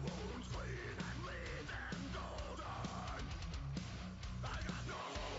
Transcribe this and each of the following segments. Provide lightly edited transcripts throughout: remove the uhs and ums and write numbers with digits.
wounds clean and leave them golden. I got no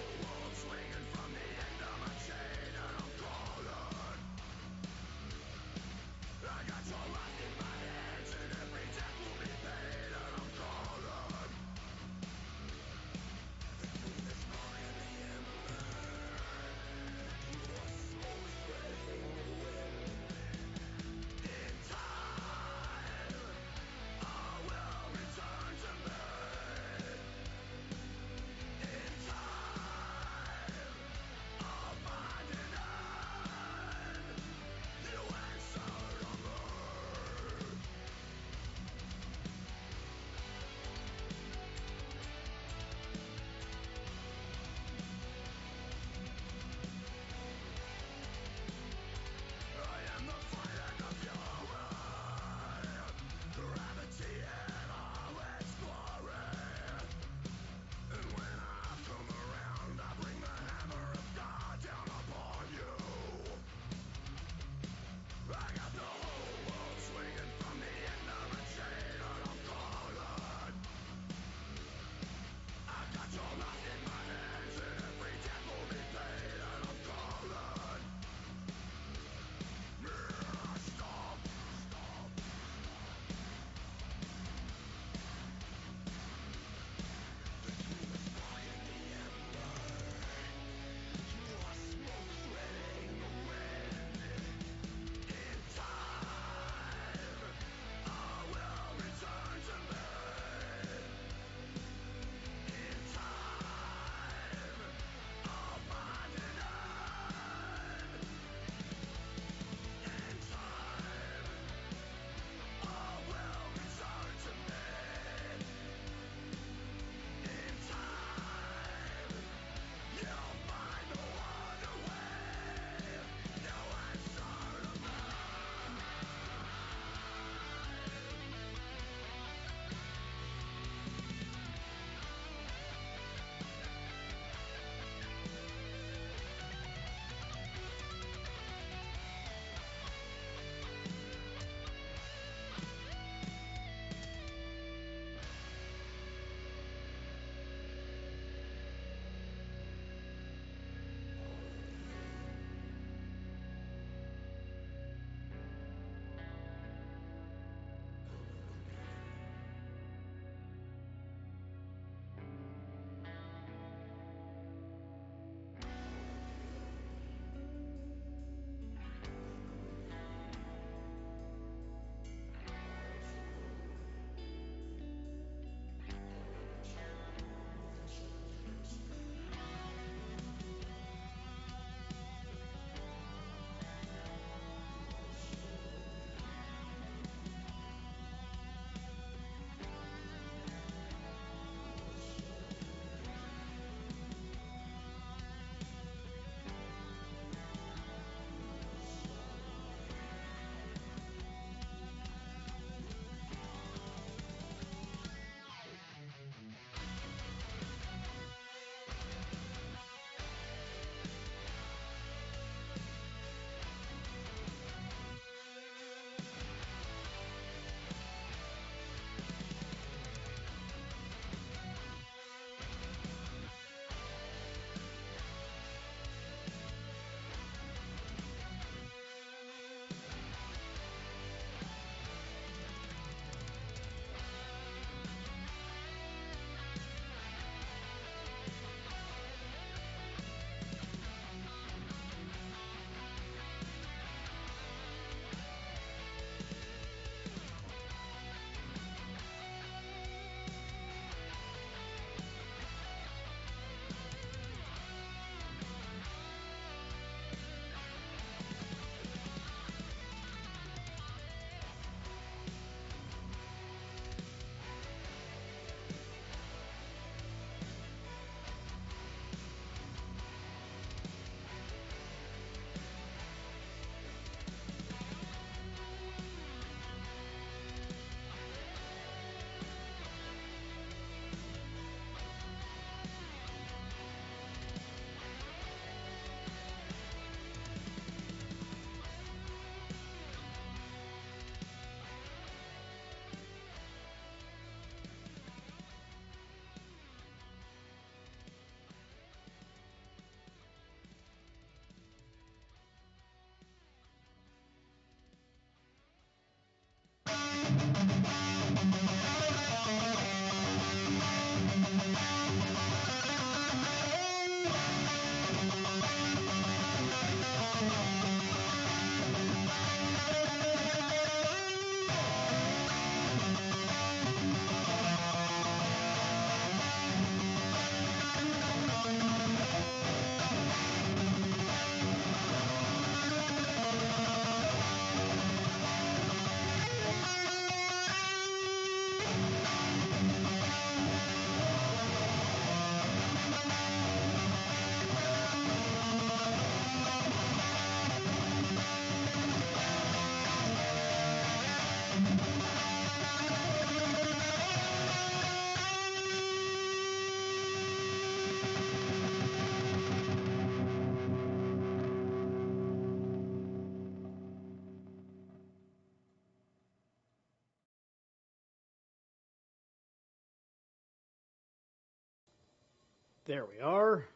There we are.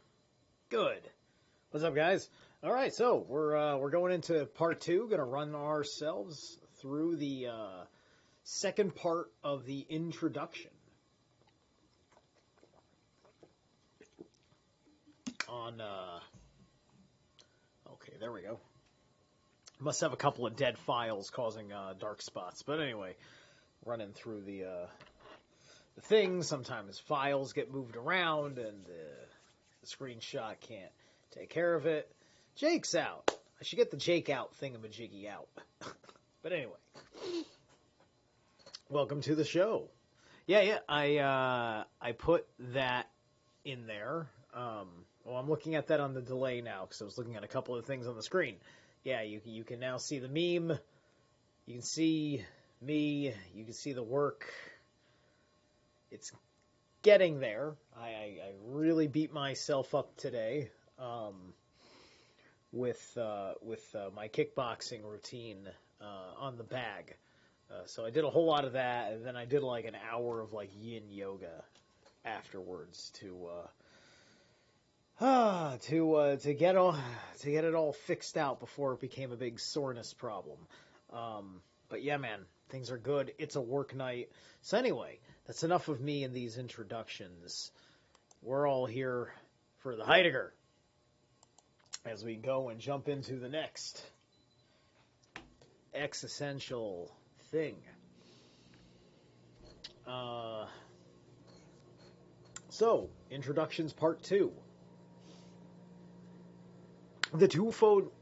Good. What's up, guys? All right, so we're going into part two. Going to run ourselves through the second part of the introduction on. Okay, there we go. Must have a couple of dead files causing dark spots, but anyway, running through the thing. Sometimes files get moved around, and the screenshot can't take care of it. Jake's out. I should get the Jake out thingamajiggy out. But anyway, welcome to the show. Yeah. I put that in there. Well, I'm looking at that on the delay now because I was looking at a couple of things on the screen. Yeah, you can now see the meme. You can see me. You can see the work. It's getting there. I really beat myself up today with my kickboxing routine on the bag. So I did a whole lot of that, and then I did like an hour of like yin yoga afterwards to get it all fixed out before it became a big soreness problem. But yeah, man, things are good. It's a work night. So anyway, that's enough of me in these introductions. We're all here for the Heideggar as we go and jump into the next existential thing. So, introductions part 2. The twofold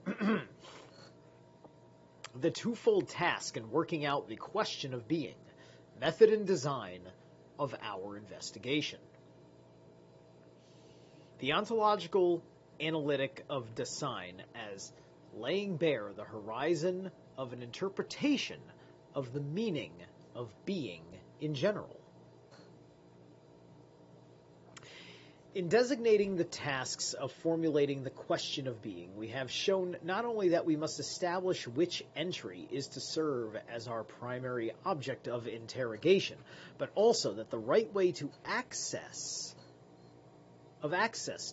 task in working out the question of being, method and design of our investigation. The ontological analytic of design as laying bare the horizon of an interpretation of the meaning of being in general. In designating the tasks of formulating the question of being, we have shown not only that we must establish which entry is to serve as our primary object of interrogation, but also that the right way to access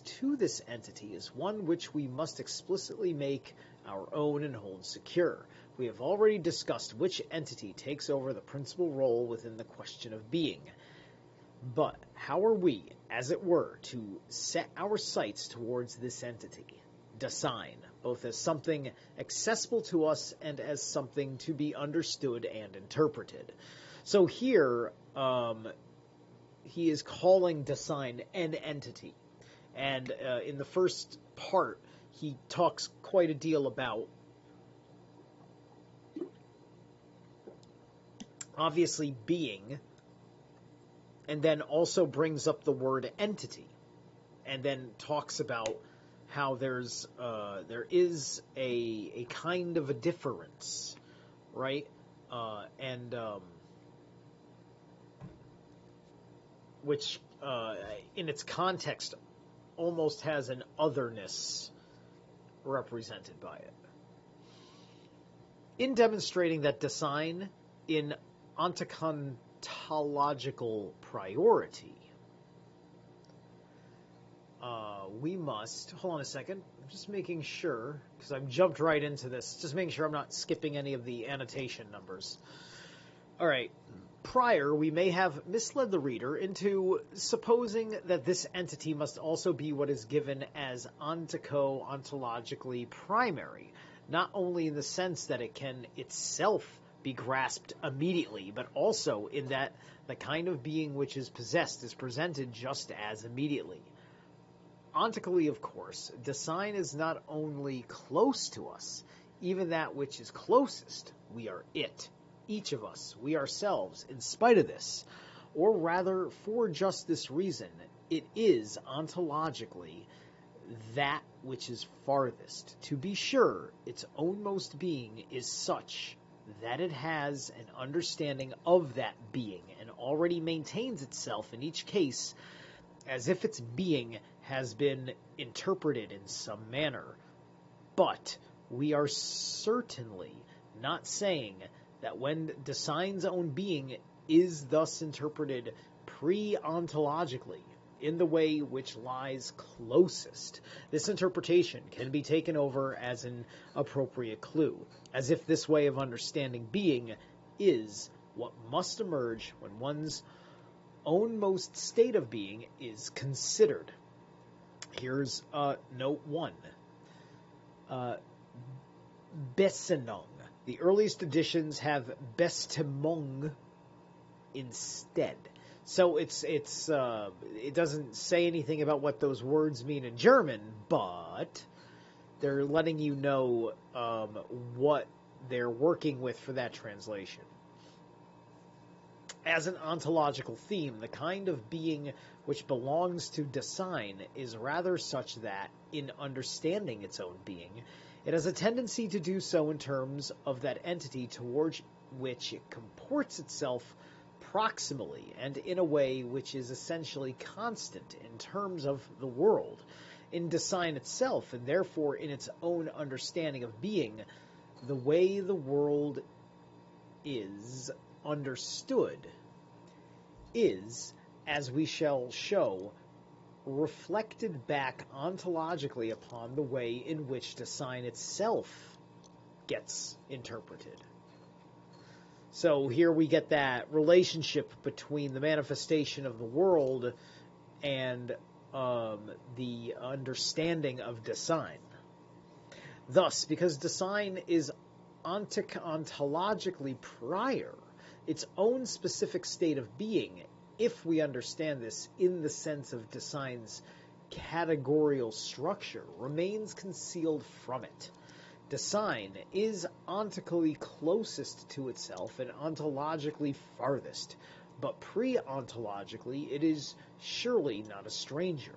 to this entity is one which we must explicitly make our own and hold secure. We have already discussed which entity takes over the principal role within the question of being. But how are we, as it were, to set our sights towards this entity, design, both as something accessible to us and as something to be understood and interpreted? So here, he is calling design an entity. And in the first part, he talks quite a deal about, obviously, being, and then also brings up the word entity, and then talks about how there is a kind of a difference, right? Which in its context almost has an otherness represented by it. In demonstrating that design in ontological priority, we must, hold on a second, I'm just making sure, because I've jumped right into this, just making sure I'm not skipping any of the annotation numbers. All right, prior, we may have misled the reader into supposing that this entity must also be what is given as ontologically primary, not only in the sense that it can itself be grasped immediately, but also in that the kind of being which is possessed is presented just as immediately. Ontically, of course, design is not only close to us, even that which is closest, we are it. Each of us, we ourselves, in spite of this, or rather for just this reason, it is ontologically that which is farthest. To be sure, its ownmost being is such that it has an understanding of that being and already maintains itself in each case as if its being has been interpreted in some manner. But we are certainly not saying that when design's own being is thus interpreted pre-ontologically, in the way which lies closest. This interpretation can be taken over as an appropriate clue, as if this way of understanding being is what must emerge when one's own most state of being is considered. Here's note 1. Besenong. The earliest editions have Bestemong instead. So it doesn't say anything about what those words mean in German, but they're letting you know what they're working with for that translation. As an ontological theme, the kind of being which belongs to Dasein is rather such that, in understanding its own being, it has a tendency to do so in terms of that entity towards which it comports itself proximally and in a way which is essentially constant in terms of the world. In Dasein itself, and therefore in its own understanding of being, the way the world is understood is, as we shall show, reflected back ontologically upon the way in which Dasein itself gets interpreted. So here we get that relationship between the manifestation of the world and the understanding of Dasein. Thus, because Dasein is ontologically prior, its own specific state of being, if we understand this in the sense of Dasein's categorical structure, remains concealed from it. Dasein is ontically closest to itself and ontologically farthest, but pre-ontologically it is surely not a stranger.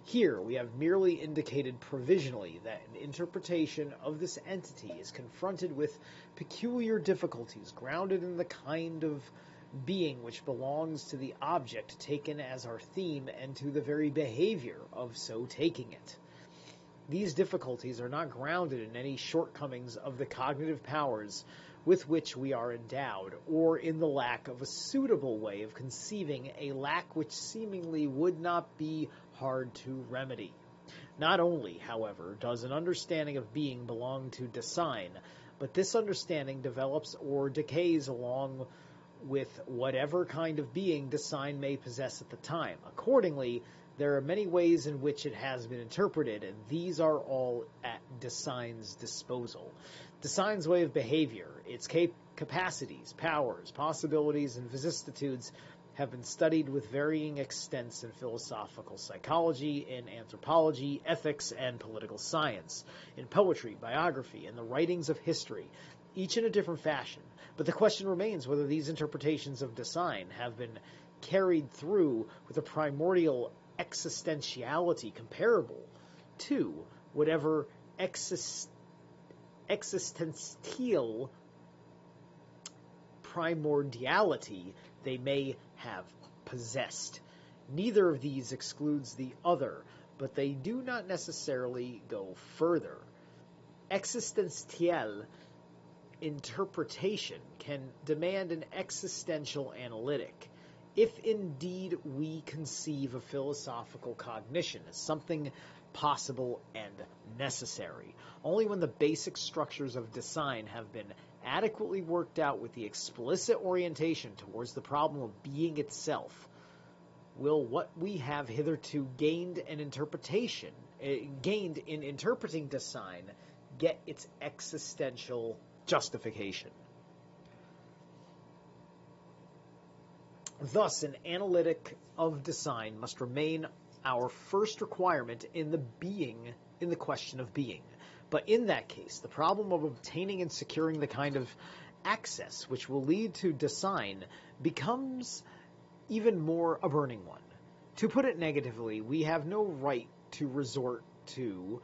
Here we have merely indicated provisionally that an interpretation of this entity is confronted with peculiar difficulties grounded in the kind of being which belongs to the object taken as our theme and to the very behavior of so taking it. These difficulties are not grounded in any shortcomings of the cognitive powers with which we are endowed, or in the lack of a suitable way of conceiving a lack which seemingly would not be hard to remedy. Not only, however, does an understanding of being belong to Dasein, but this understanding develops or decays along with whatever kind of being Dasein may possess at the time. Accordingly, there are many ways in which it has been interpreted, and these are all at Dasein's disposal. Dasein's way of behavior, its capacities, powers, possibilities, and vicissitudes have been studied with varying extents in philosophical psychology, in anthropology, ethics, and political science, in poetry, biography, and the writings of history, each in a different fashion. But the question remains whether these interpretations of Dasein have been carried through with a primordial existentiality comparable to whatever existential primordiality they may have possessed. Neither of these excludes the other, but they do not necessarily go further. Existential interpretation can demand an existential analytic, if indeed we conceive of philosophical cognition as something possible and necessary. Only when the basic structures of Dasein have been adequately worked out with the explicit orientation towards the problem of being itself will what we have hitherto gained in interpreting Dasein get its existential justification. Thus, an analytic of Dasein must remain our first requirement in the question of being. But in that case, the problem of obtaining and securing the kind of access which will lead to Dasein becomes even more a burning one. To put it negatively, we have no right to resort to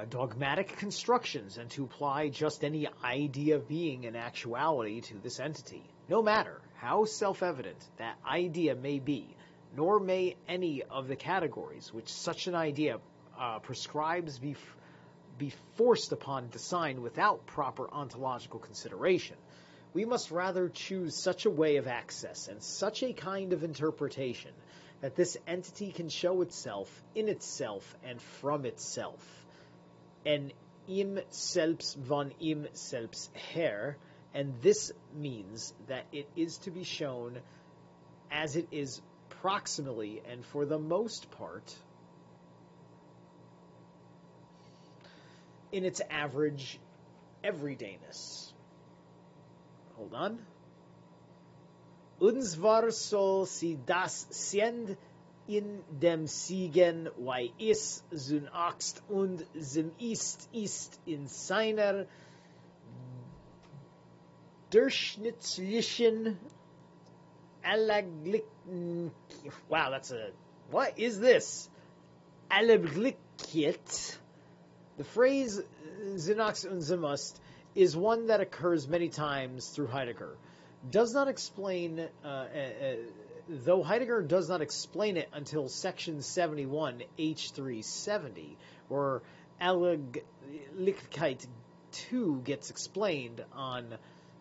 dogmatic constructions and to apply just any idea of being in actuality to this entity, no matter how self-evident that idea may be, nor may any of the categories which such an idea prescribes be forced upon Dasein without proper ontological consideration. We must rather choose such a way of access and such a kind of interpretation that this entity can show itself in itself and from itself. En ihm selbst von ihm selbst her, and this means that it is to be shown as it is proximally and for the most part in its average everydayness. Hold on. Uns war soll sie das send in dem Siegen, weil es zunächst und zum ist in seiner durchschnittlichen wow, that's a... What is this? Allerglichkeit. The phrase zunächst und zum ist is one that occurs many times through Heideggar. Does not explain... though Heideggar does not explain it until section 71, H370, where Allerglichkeit 2 gets explained on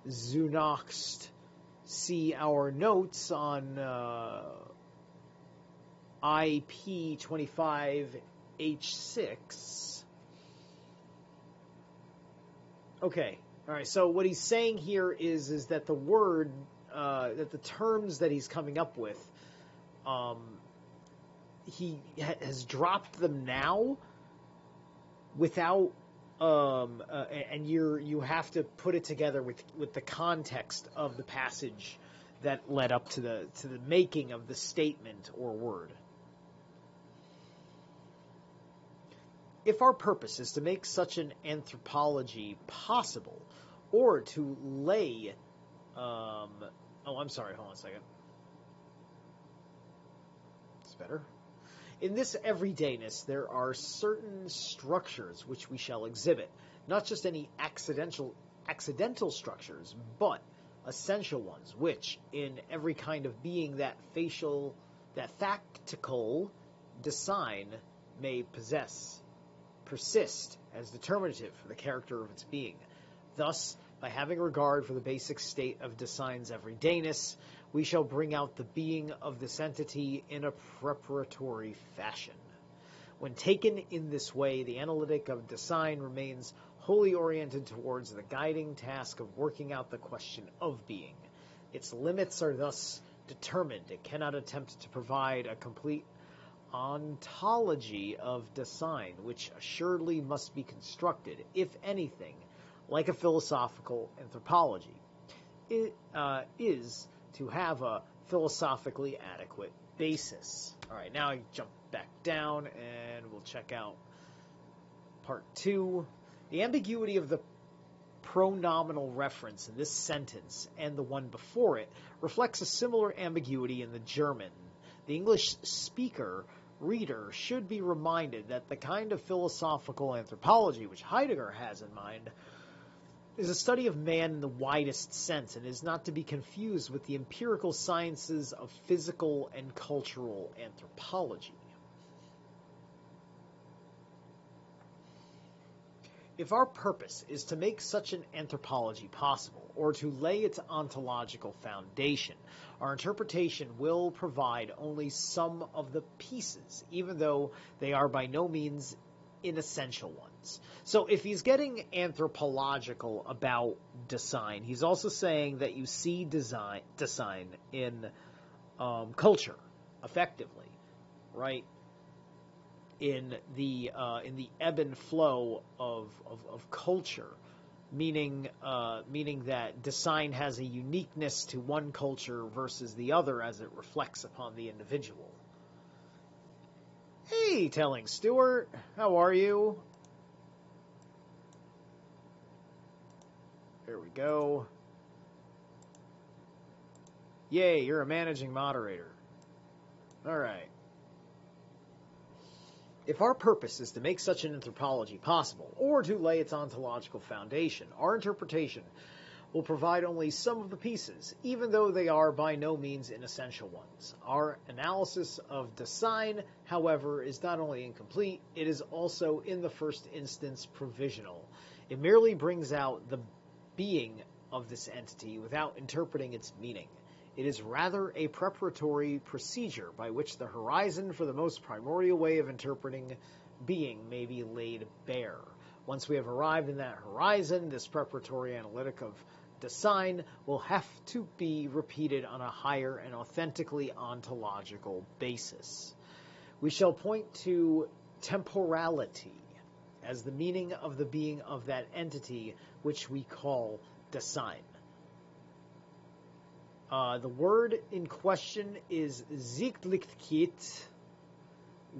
zunächst. See our notes on IP25H6. Okay, all right, so what he's saying here is that the word, that the terms that he's coming up with, he has dropped them now without, and you have to put it together with the context of the passage that led up to the making of the statement or word. If our purpose is to make such an anthropology possible, or to lay, I'm sorry, hold on a second. It's better. In this everydayness, there are certain structures which we shall exhibit, not just any accidental structures, but essential ones, which, in every kind of being that factical design may persist as determinative for the character of its being. Thus, by having regard for the basic state of design's everydayness, we shall bring out the being of this entity in a preparatory fashion. When taken in this way, the analytic of design remains wholly oriented towards the guiding task of working out the question of being. Its limits are thus determined. It cannot attempt to provide a complete ontology of design, which assuredly must be constructed, if anything, like a philosophical anthropology. It is to have a philosophically adequate basis. All right, now I jump back down and we'll check out part 2. The ambiguity of the pronominal reference in this sentence and the one before it reflects a similar ambiguity in the German. The English reader should be reminded that the kind of philosophical anthropology which Heideggar has in mind is a study of man in the widest sense and is not to be confused with the empirical sciences of physical and cultural anthropology. If our purpose is to make such an anthropology possible, or to lay its ontological foundation, our interpretation will provide only some of the pieces, even though they are by no means inessential ones. So if he's getting anthropological about design, he's also saying that you see design in culture, effectively, right? In the ebb and flow of culture, meaning that design has a uniqueness to one culture versus the other as it reflects upon the individual. Hey, Telling Stewart, how are you? There we go. Yay, you're a managing moderator. All right. If our purpose is to make such an anthropology possible, or to lay its ontological foundation, our interpretation will provide only some of the pieces, even though they are by no means inessential ones. Our analysis of design, however, is not only incomplete, it is also, in the first instance, provisional. It merely brings out the being of this entity without interpreting its meaning. It is rather a preparatory procedure by which the horizon for the most primordial way of interpreting being may be laid bare. Once we have arrived in that horizon, this preparatory analytic of design will have to be repeated on a higher and authentically ontological basis. We shall point to temporality as the meaning of the being of that entity which we call design. The word in question is Zerilath,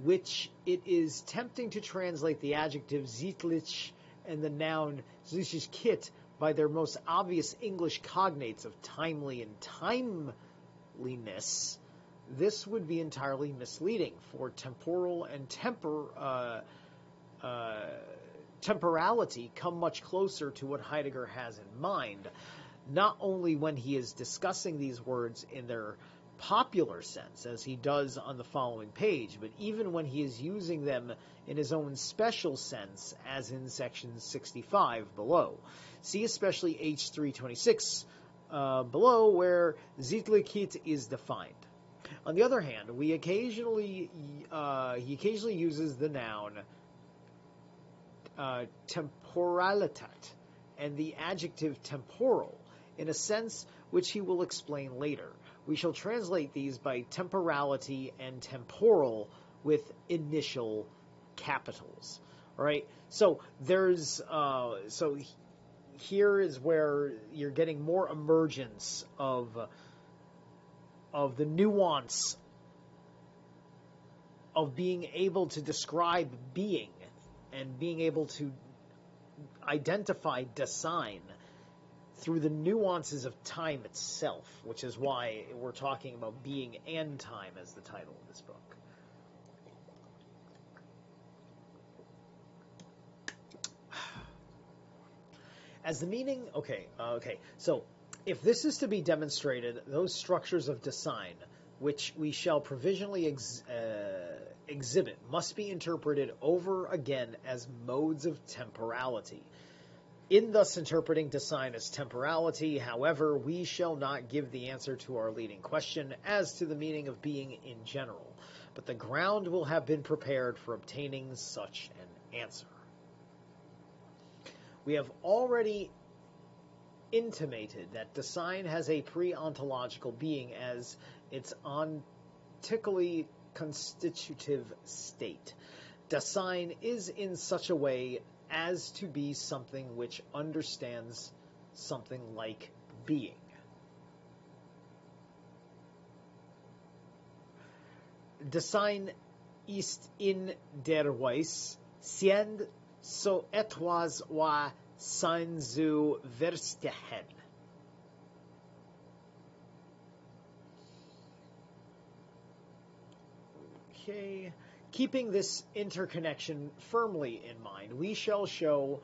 which it is tempting to translate the adjective Zerilath and the noun Zerilath by their most obvious English cognates of timely and timeliness. This would be entirely misleading, for temporal and temporality come much closer to what Heidegger has in mind, not only when he is discussing these words in their popular sense, as he does on the following page, but even when he is using them in his own special sense, as in section 65 below. See especially H326 below, where Zerilath is defined. On the other hand, he occasionally uses the noun temporalitat and the adjective temporal in a sense which he will explain later. We shall translate these by temporality and temporal with initial capitals. All right. So there's here is where you're getting more emergence of the nuance of being able to describe being and being able to identify design through the nuances of time itself, which is why we're talking about being and time as the title of this book. As the meaning, so if this is to be demonstrated, those structures of design, which we shall provisionally exhibit, must be interpreted over again as modes of temporality. In thus interpreting design as temporality, however, we shall not give the answer to our leading question as to the meaning of being in general, but the ground will have been prepared for obtaining such an answer. We have already intimated that design has a pre-ontological being as its ontically constitutive state. Design is in such a way as to be something which understands something like being. Design ist in der Weise, siend so etwas wa sein zu verstehen. Okay. Keeping this interconnection firmly in mind, we shall show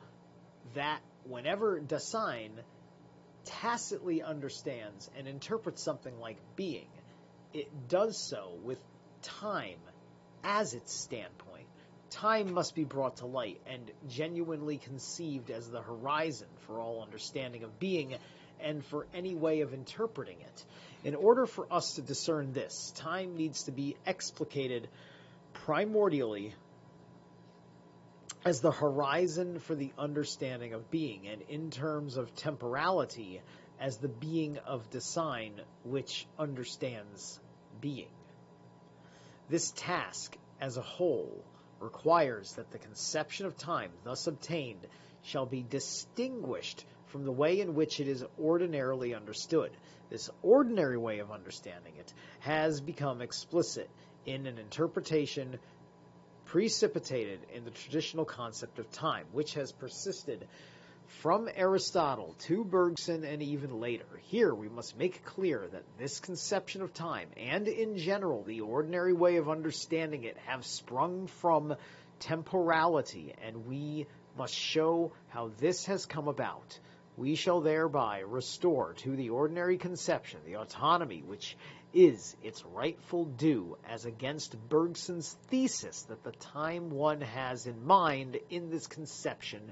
that whenever design tacitly understands and interprets something like being, it does so with time as its standpoint. Time must be brought to light and genuinely conceived as the horizon for all understanding of being and for any way of interpreting it. In order for us to discern this, time needs to be explicated primordially as the horizon for the understanding of being, and in terms of temporality as the being of design which understands being. This task as a whole requires that the conception of time thus obtained shall be distinguished from the way in which it is ordinarily understood. This ordinary way of understanding it has become explicit in an interpretation precipitated in the traditional concept of time, which has persisted from Aristotle to Bergson and even later. Here we must make clear that this conception of time, and in general the ordinary way of understanding it, have sprung from temporality, and we must show how this has come about. We shall thereby restore to the ordinary conception the autonomy which is its rightful due, as against Bergson's thesis that the time one has in mind in this conception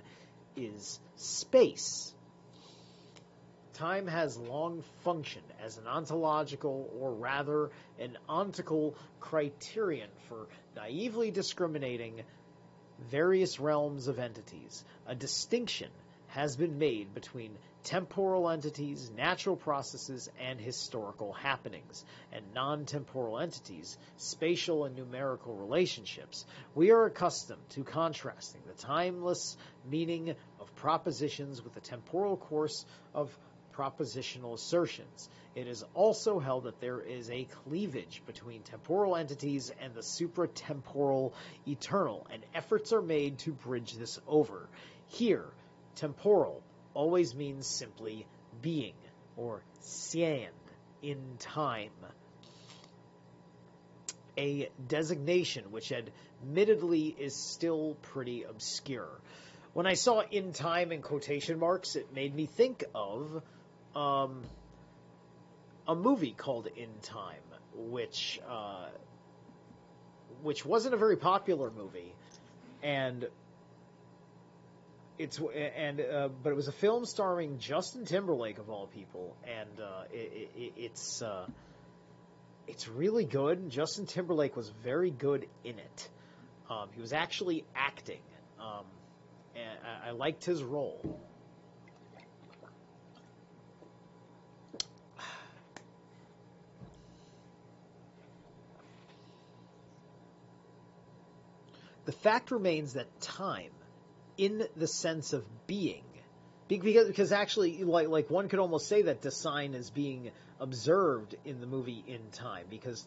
is space. Time has long functioned as an ontological, or rather an ontical criterion for naively discriminating various realms of entities. A distinction has been made between temporal entities, natural processes, and historical happenings, and non-temporal entities, spatial and numerical relationships. We are accustomed to contrasting the timeless meaning of propositions with the temporal course of propositional assertions. It is also held that there is a cleavage between temporal entities and the supratemporal eternal, and efforts are made to bridge this over. Here, temporal always means simply being, or sein, in time. A designation which admittedly is still pretty obscure. When I saw in time in quotation marks, it made me think of a movie called In Time, which wasn't a very popular movie, but it was a film starring Justin Timberlake of all people, and it's really good. Justin Timberlake was very good in it. He was actually acting, and I liked his role. The fact remains that time, in the sense of being, because actually, like one could almost say that design is being observed in the movie In Time, because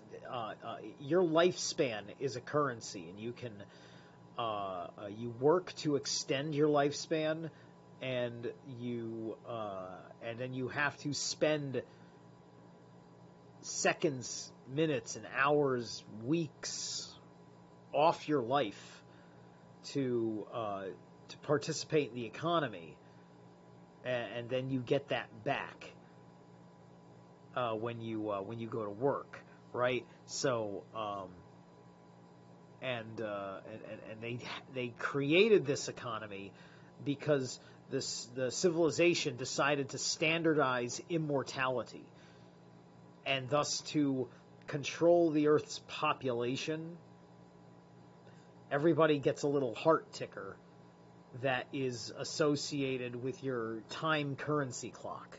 your lifespan is a currency, and you can you work to extend your lifespan, and then you have to spend seconds, minutes, and hours, weeks off your life to participate in the economy, and then you get that back when you go to work, right? So and they created this economy because the civilization decided to standardize immortality, and thus to control the Earth's population. Everybody gets a little heart ticker that is associated with your time currency clock,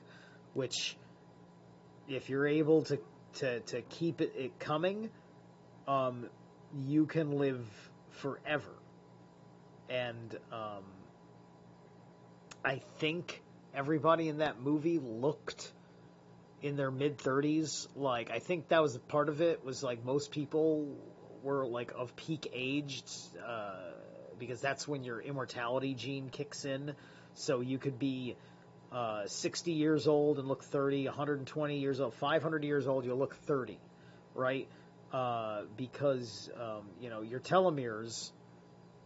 which, if you're able to keep it coming, you can live forever. And I think everybody in that movie looked in their mid-30s. Like, I think that was part of it, was like most people were like of peak age, because that's when your immortality gene kicks in. So you could be 60 years old and look 30, 120 years old, 500 years old, you'll look 30, right? Because your telomeres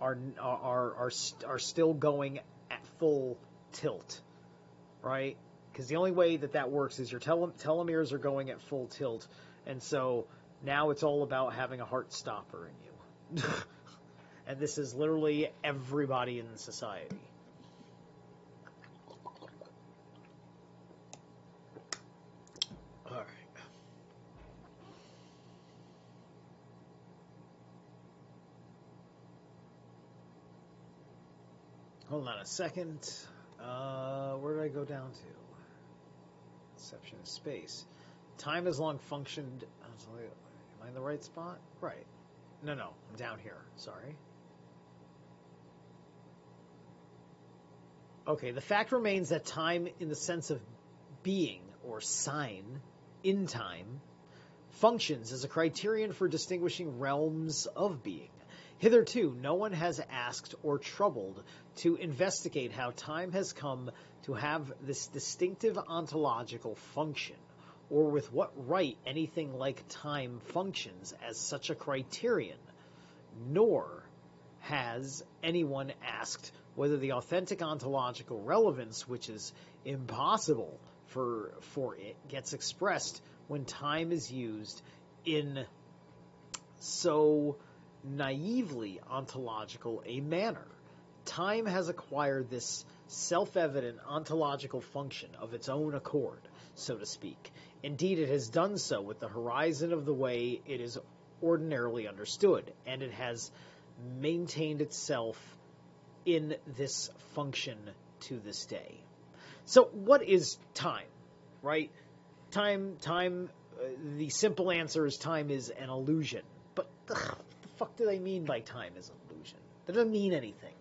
are still going at full tilt, right? Because the only way that works is your telomeres are going at full tilt, and so now it's all about having a heart stopper in you. And this is literally everybody in society. All right. Hold on a second. Where did I go down to? Conception of space. Time has long functioned. Am I in the right spot? Right. No, I'm down here. Sorry. Okay, the fact remains that time, in the sense of being, or sein, in time, functions as a criterion for distinguishing realms of being. Hitherto, no one has asked or troubled to investigate how time has come to have this distinctive ontological function, or with what right anything like time functions as such a criterion, nor has anyone asked whether the authentic ontological relevance, which is impossible for it, gets expressed when time is used in so naively ontological a manner. Time has acquired this self-evident ontological function of its own accord, so to speak. Indeed, it has done so with the horizon of the way it is ordinarily understood, and it has maintained itself in this function to this day. So what is time, right? Time, the simple answer is time is an illusion. But what the fuck do they mean by time is an illusion? That doesn't mean anything,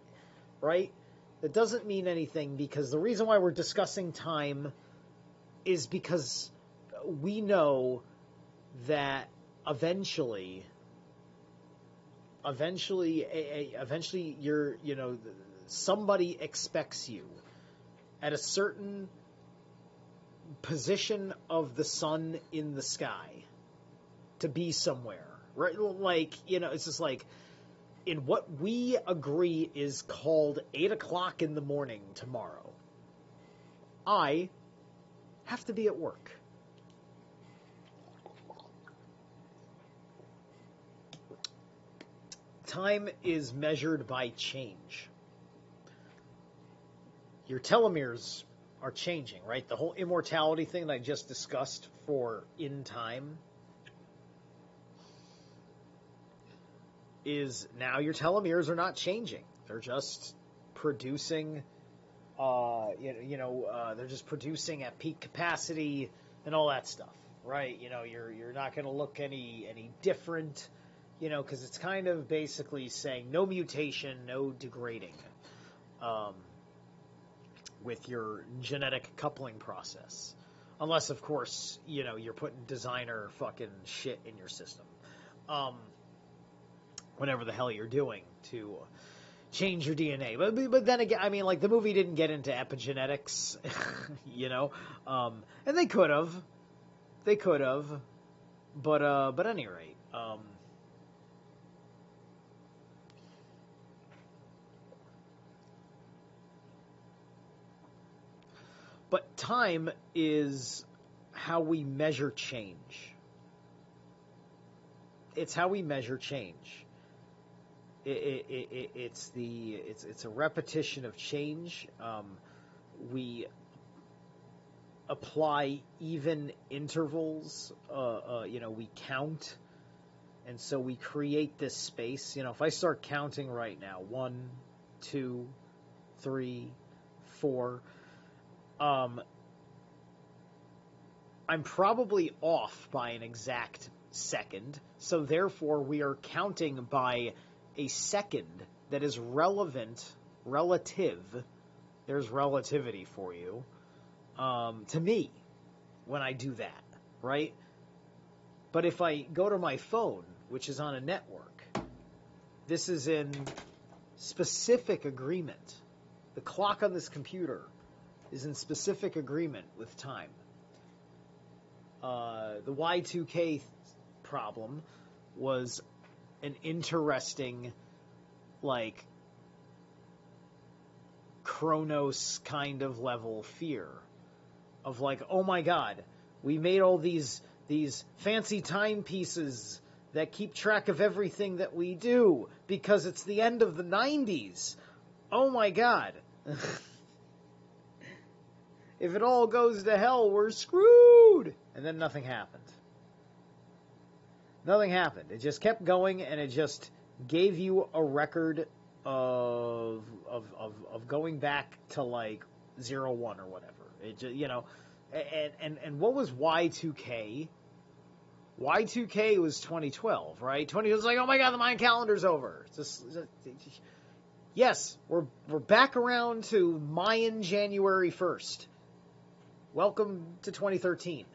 right? That doesn't mean anything, because the reason why we're discussing time is because we know that eventually you're, somebody expects you at a certain position of the sun in the sky to be somewhere, right? Like, it's just like, in what we agree is called 8 o'clock in the morning tomorrow, I have to be at work. Time is measured by change. Your telomeres are changing, right? The whole immortality thing that I just discussed for in time is now your telomeres are not changing. They're just producing, they're just producing at peak capacity and all that stuff, right? You're not going to look any different, because it's kind of basically saying no mutation, no degrading, with your genetic coupling process. Unless, of course, you're putting designer fucking shit in your system. Whatever the hell you're doing to change your DNA. But then again, I mean, like, the movie didn't get into epigenetics, and they could have. But at any rate, but time is how we measure change. It's how we measure change. It's a repetition of change. We apply even intervals. We count, and so we create this space. If I start counting right now, 1, 2, 3, 4. I'm probably off by an exact second, so therefore we are counting by a second that is relative, there's relativity for you, to me when I do that, right? But if I go to my phone, which is on a network, this is in specific agreement. The clock on this computer is in specific agreement with time. The Y2K problem was an interesting, like, Chronos kind of level fear of like, oh my god, we made all these fancy timepieces that keep track of everything that we do because it's the end of the 90s. Oh my god. If it all goes to hell, we're screwed. And then nothing happened. Nothing happened. It just kept going, and it just gave you a record of going back to like 01 or whatever. It just, and what was Y2K? Y2K was 2012, right? 20 was like, oh my god, the Mayan calendar's over. Yes, we're back around to Mayan January 1st. Welcome to 2013.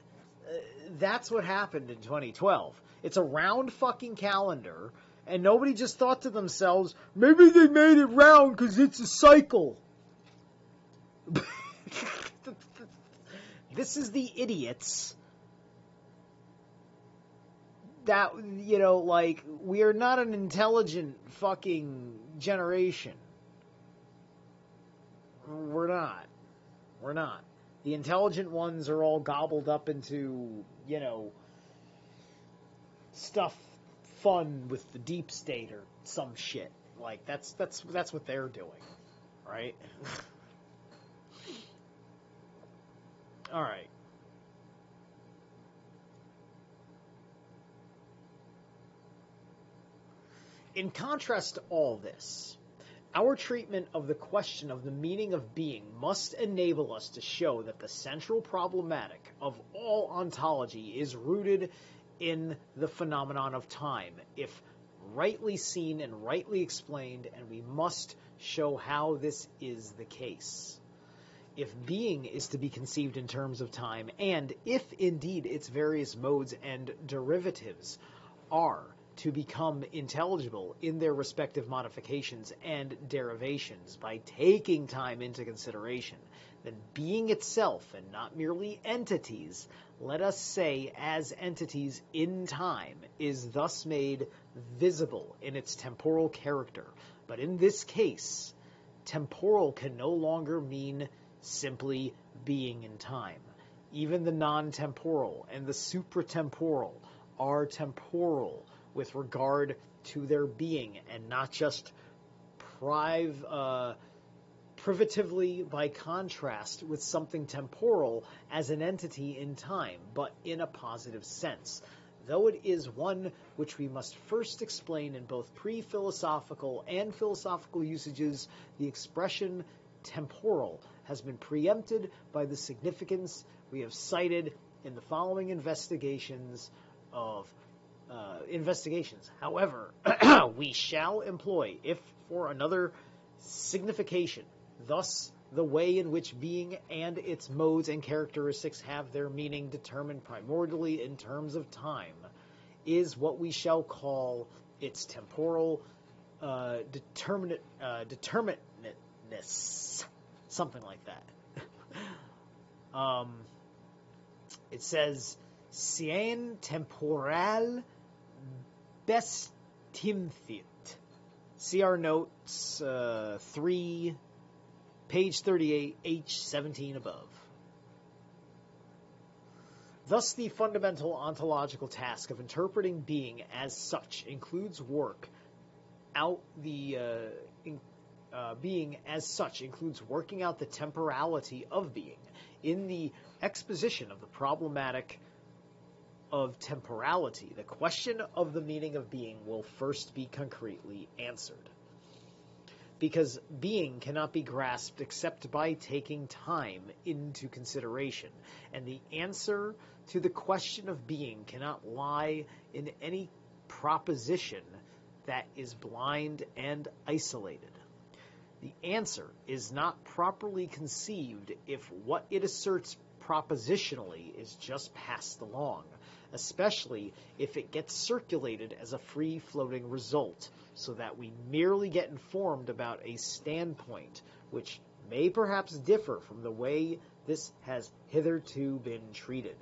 That's what happened in 2012. It's a round fucking calendar, and nobody just thought to themselves, maybe they made it round because it's a cycle. This is the idiots that, like, we are not an intelligent fucking generation. We're not. The intelligent ones are all gobbled up into, stuff fun with the deep state or some shit. Like, that's what they're doing, right? All right. In contrast to all this, our treatment of the question of the meaning of being must enable us to show that the central problematic of all ontology is rooted in the phenomenon of time, if rightly seen and rightly explained, and we must show how this is the case. If being is to be conceived in terms of time, and if indeed its various modes and derivatives are to become intelligible in their respective modifications and derivations by taking time into consideration, then being itself, and not merely entities, let us say as entities in time, is thus made visible in its temporal character. But in this case, temporal can no longer mean simply being in time. Even the non-temporal and the supratemporal are temporal with regard to their being, and not just privatively by contrast with something temporal as an entity in time, but in a positive sense, though it is one which we must first explain in both pre-philosophical and philosophical usages. The expression temporal has been preempted by the significance we have cited in the following investigations. However, we shall employ, if for another signification, thus the way in which being and its modes and characteristics have their meaning determined primordially in terms of time, is what we shall call its temporal determinateness, something like that. It says, Sien temporal bestimthit. See our notes 3, page 38, H17 above. Thus, the fundamental ontological task of interpreting being as such includes working out the temporality of being. In the exposition of the problematic of temporality, the question of the meaning of being will first be concretely answered. Because being cannot be grasped except by taking time into consideration, and the answer to the question of being cannot lie in any proposition that is blind and isolated. The answer is not properly conceived if what it asserts propositionally is just passed along, especially if it gets circulated as a free-floating result, so that we merely get informed about a standpoint which may perhaps differ from the way this has hitherto been treated.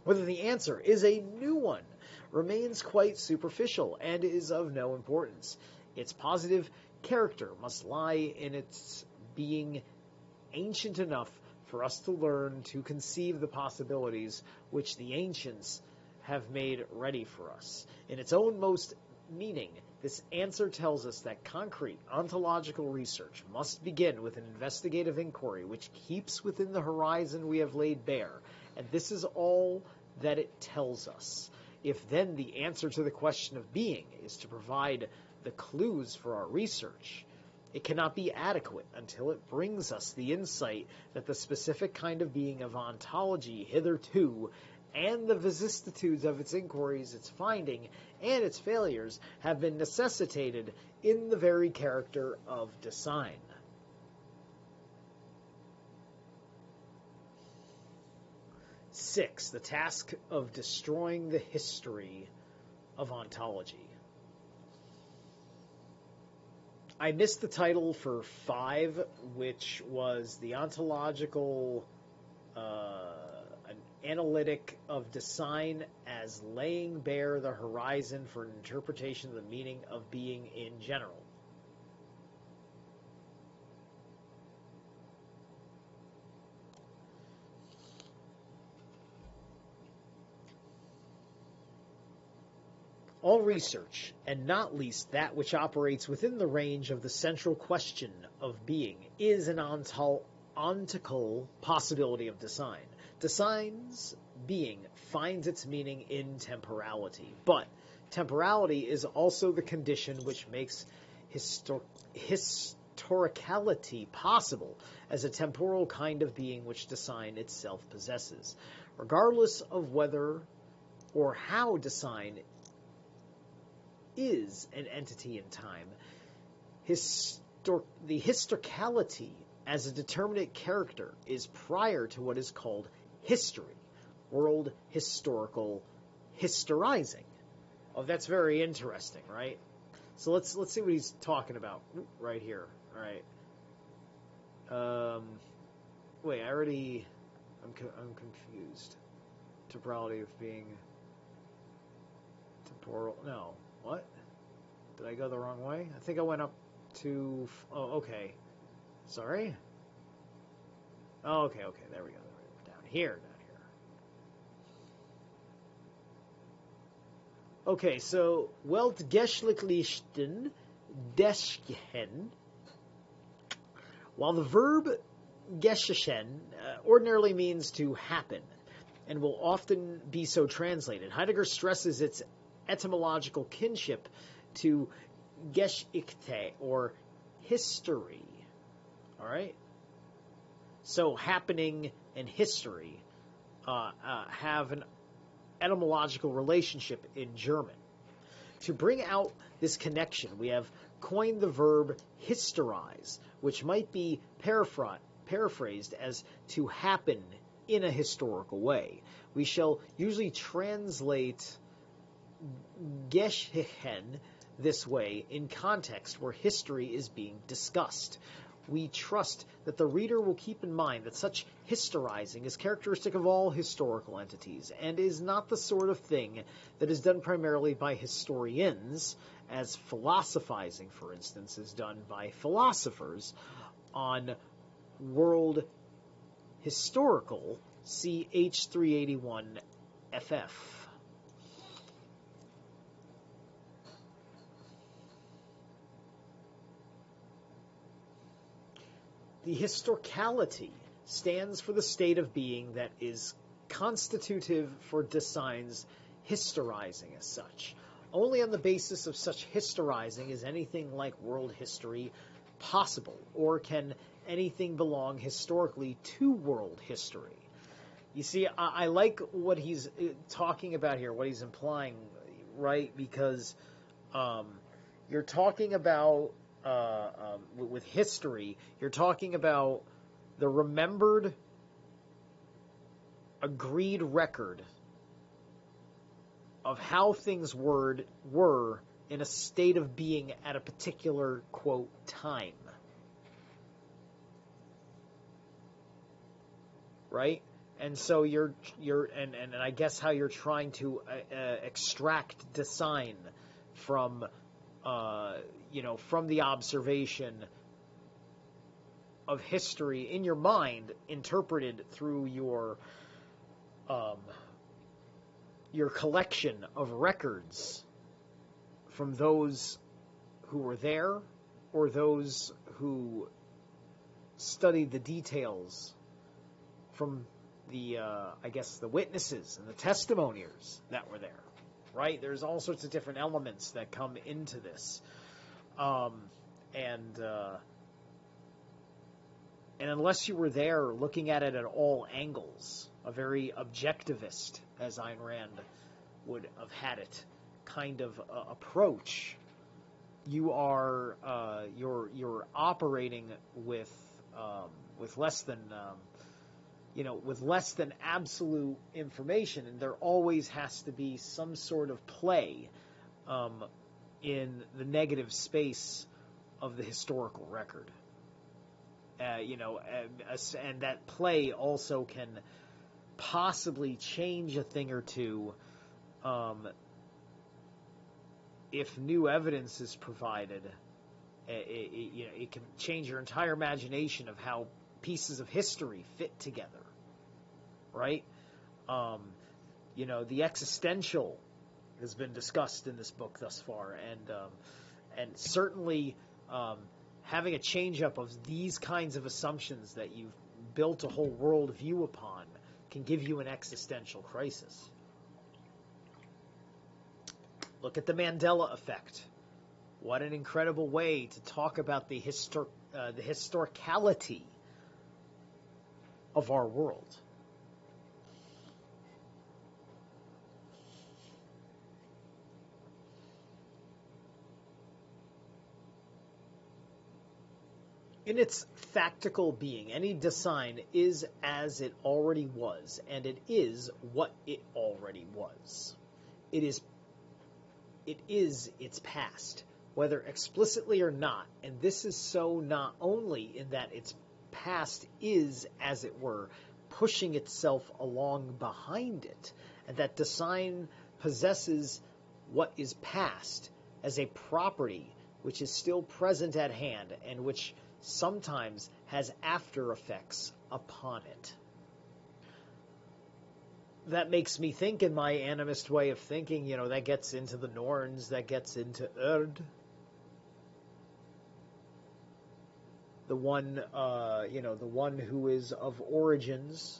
Whether the answer is a new one remains quite superficial and is of no importance. Its positive character must lie in its being ancient enough for us to learn to conceive the possibilities which the ancients have made ready for us. In its own most meaning, this answer tells us that concrete ontological research must begin with an investigative inquiry which keeps within the horizon we have laid bare, and this is all that it tells us. If then the answer to the question of being is to provide the clues for our research, it cannot be adequate until it brings us the insight that the specific kind of being of ontology hitherto, and the vicissitudes of its inquiries, its finding, and its failures, have been necessitated in the very character of design. Six, the task of destroying the history of ontology. I missed the title for 5, which was the ontological an analytic of design as laying bare the horizon for an interpretation of the meaning of being in general. All research, and not least that which operates within the range of the central question of being, is an ontical possibility of design. Design's being finds its meaning in temporality, but temporality is also the condition which makes historicality possible as a temporal kind of being which design itself possesses. Regardless of whether or how design is an entity in time, the historicality as a determinate character is prior to what is called history, world historical historizing. Oh, that's very interesting, right? So let's see what he's talking about right here. All right. Wait, I'm confused. Temporality of being temporal. No, what? Did I go the wrong way? I think I went up to. Oh, okay. Sorry. Oh, okay. There we go. Down here. Okay, so Weltgeschichtlichen Deschen, while the verb geschehen ordinarily means to happen, and will often be so translated, Heidegger stresses its etymological kinship to Geschichte, or history. All right? So happening and history have an etymological relationship in German. To bring out this connection, we have coined the verb historize, which might be paraphrased as to happen in a historical way. We shall usually translate Geschichten this way in context where history is being discussed. We trust that the reader will keep in mind that such historizing is characteristic of all historical entities and is not the sort of thing that is done primarily by historians, as philosophizing, for instance, is done by philosophers on world historical, see H381 FF. The historicality stands for the state of being that is constitutive for design's historizing as such. Only on the basis of such historizing is anything like world history possible, or can anything belong historically to world history. You see, I like what he's talking about here, what he's implying, right? Because you're talking about with history, you're talking about the remembered, agreed record of how things were in a state of being at a particular, quote, time. Right? And so and I guess how you're trying to extract design from from the observation of history in your mind, interpreted through your collection of records from those who were there or those who studied the details from the witnesses and the testimoniers that were there. Right? There's all sorts of different elements that come into this. And unless you were there looking at it at all angles, a very objectivist, as Ayn Rand would have had it, kind of approach, you're operating with less than with less than absolute information, and there always has to be some sort of play in the negative space of the historical record. And that play also can possibly change a thing or two if new evidence is provided. It can change your entire imagination of how pieces of history fit together, right? The existential has been discussed in this book thus far, and certainly having a change up of these kinds of assumptions that you've built a whole world view upon can give you an existential crisis. Look at the Mandela effect. What an incredible way to talk about the historicality of our world. In its factical being, any design is as it already was, and it is what it already was. It is its past, whether explicitly or not, and this is so not only in that its past is, as it were, pushing itself along behind it, and that design possesses what is past as a property which is still present at hand and which sometimes has after effects upon it. That makes me think, in my animist way of thinking, that gets into the Norns, that gets into Erd. The one, the one who is of origins.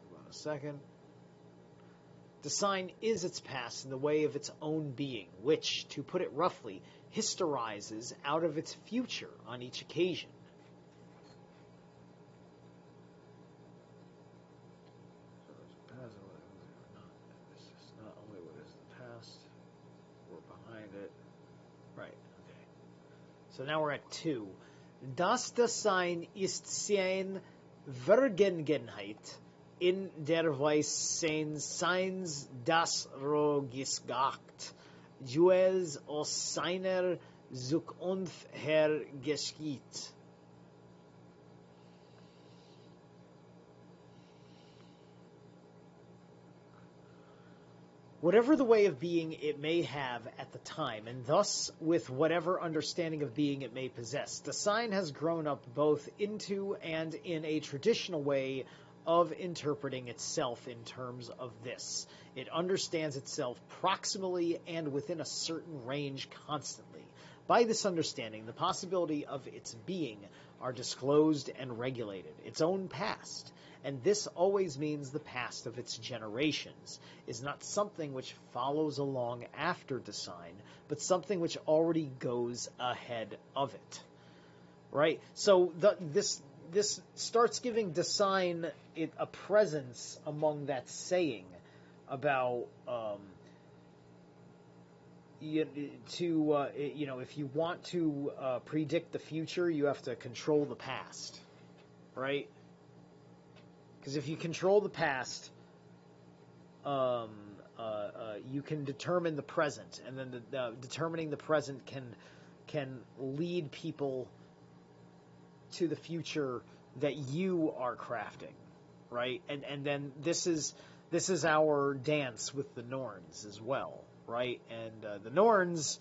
Hold on a second. Design is its past in the way of its own being, which, to put it roughly, historizes out of its future on each occasion. So it's past, this is not only what is the past, we're behind it. Right, okay. So now we're at 2. Das Design ist seine Vergangenheit in der Weise seins das Rogisgakt, Juels aus seiner Zukunft her geschieht. Whatever the way of being it may have at the time, and thus with whatever understanding of being it may possess, design has grown up both into and in a traditional way of interpreting itself in terms of this. It understands itself proximally and within a certain range constantly. By this understanding, the possibility of its being are disclosed and regulated, its own past, and this always means the past of its generations, is not something which follows along after design, but something which already goes ahead of it. Right? So this starts giving design it a presence among that saying about if you want to predict the future, you have to control the past, right? Because if you control the past, you can determine the present, and then determining the present can lead people to the future that you are crafting, right? And then this is our dance with the Norns as well, right? And the Norns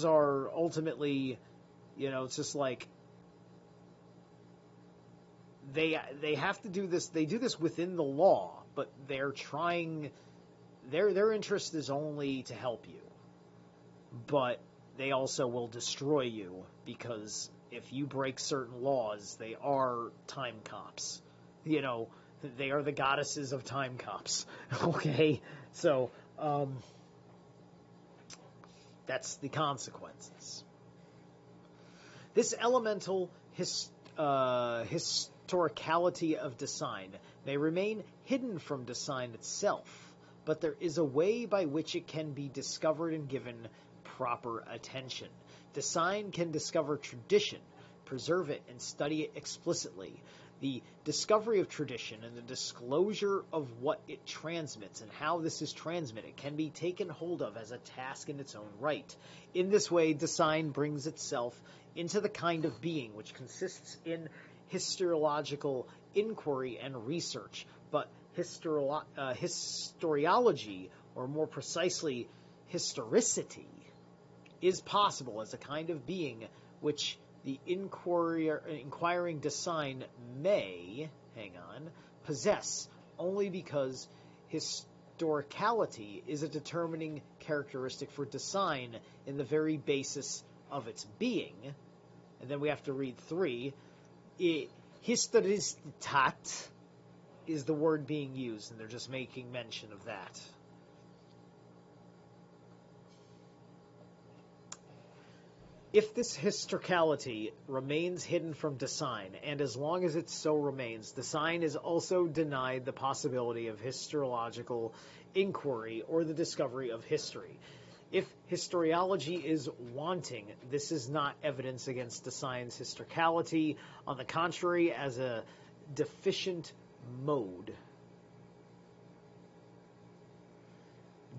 are ultimately, it's just like they have to do this. They do this within the law, but they're trying. Their interest is only to help you, but they also will destroy you because if you break certain laws, they are time cops. They are the goddesses of time cops. Okay, so that's the consequences. This elemental historicality of design may remain hidden from design itself, but there is a way by which it can be discovered and given proper attention. Design can discover tradition, preserve it, and study it explicitly. The discovery of tradition and the disclosure of what it transmits and how this is transmitted can be taken hold of as a task in its own right. In this way, design brings itself into the kind of being which consists in historiological inquiry and research, but historiology, or more precisely, historicity, is possible as a kind of being which the inquiring design may, possess only because historicality is a determining characteristic for design in the very basis of its being. And then we have to read 3. Historicitat is the word being used, and they're just making mention of that. If this historicality remains hidden from design, and as long as it so remains, design is also denied the possibility of historiological inquiry or the discovery of history. If historiology is wanting, this is not evidence against design's historicality. On the contrary, as a deficient mode.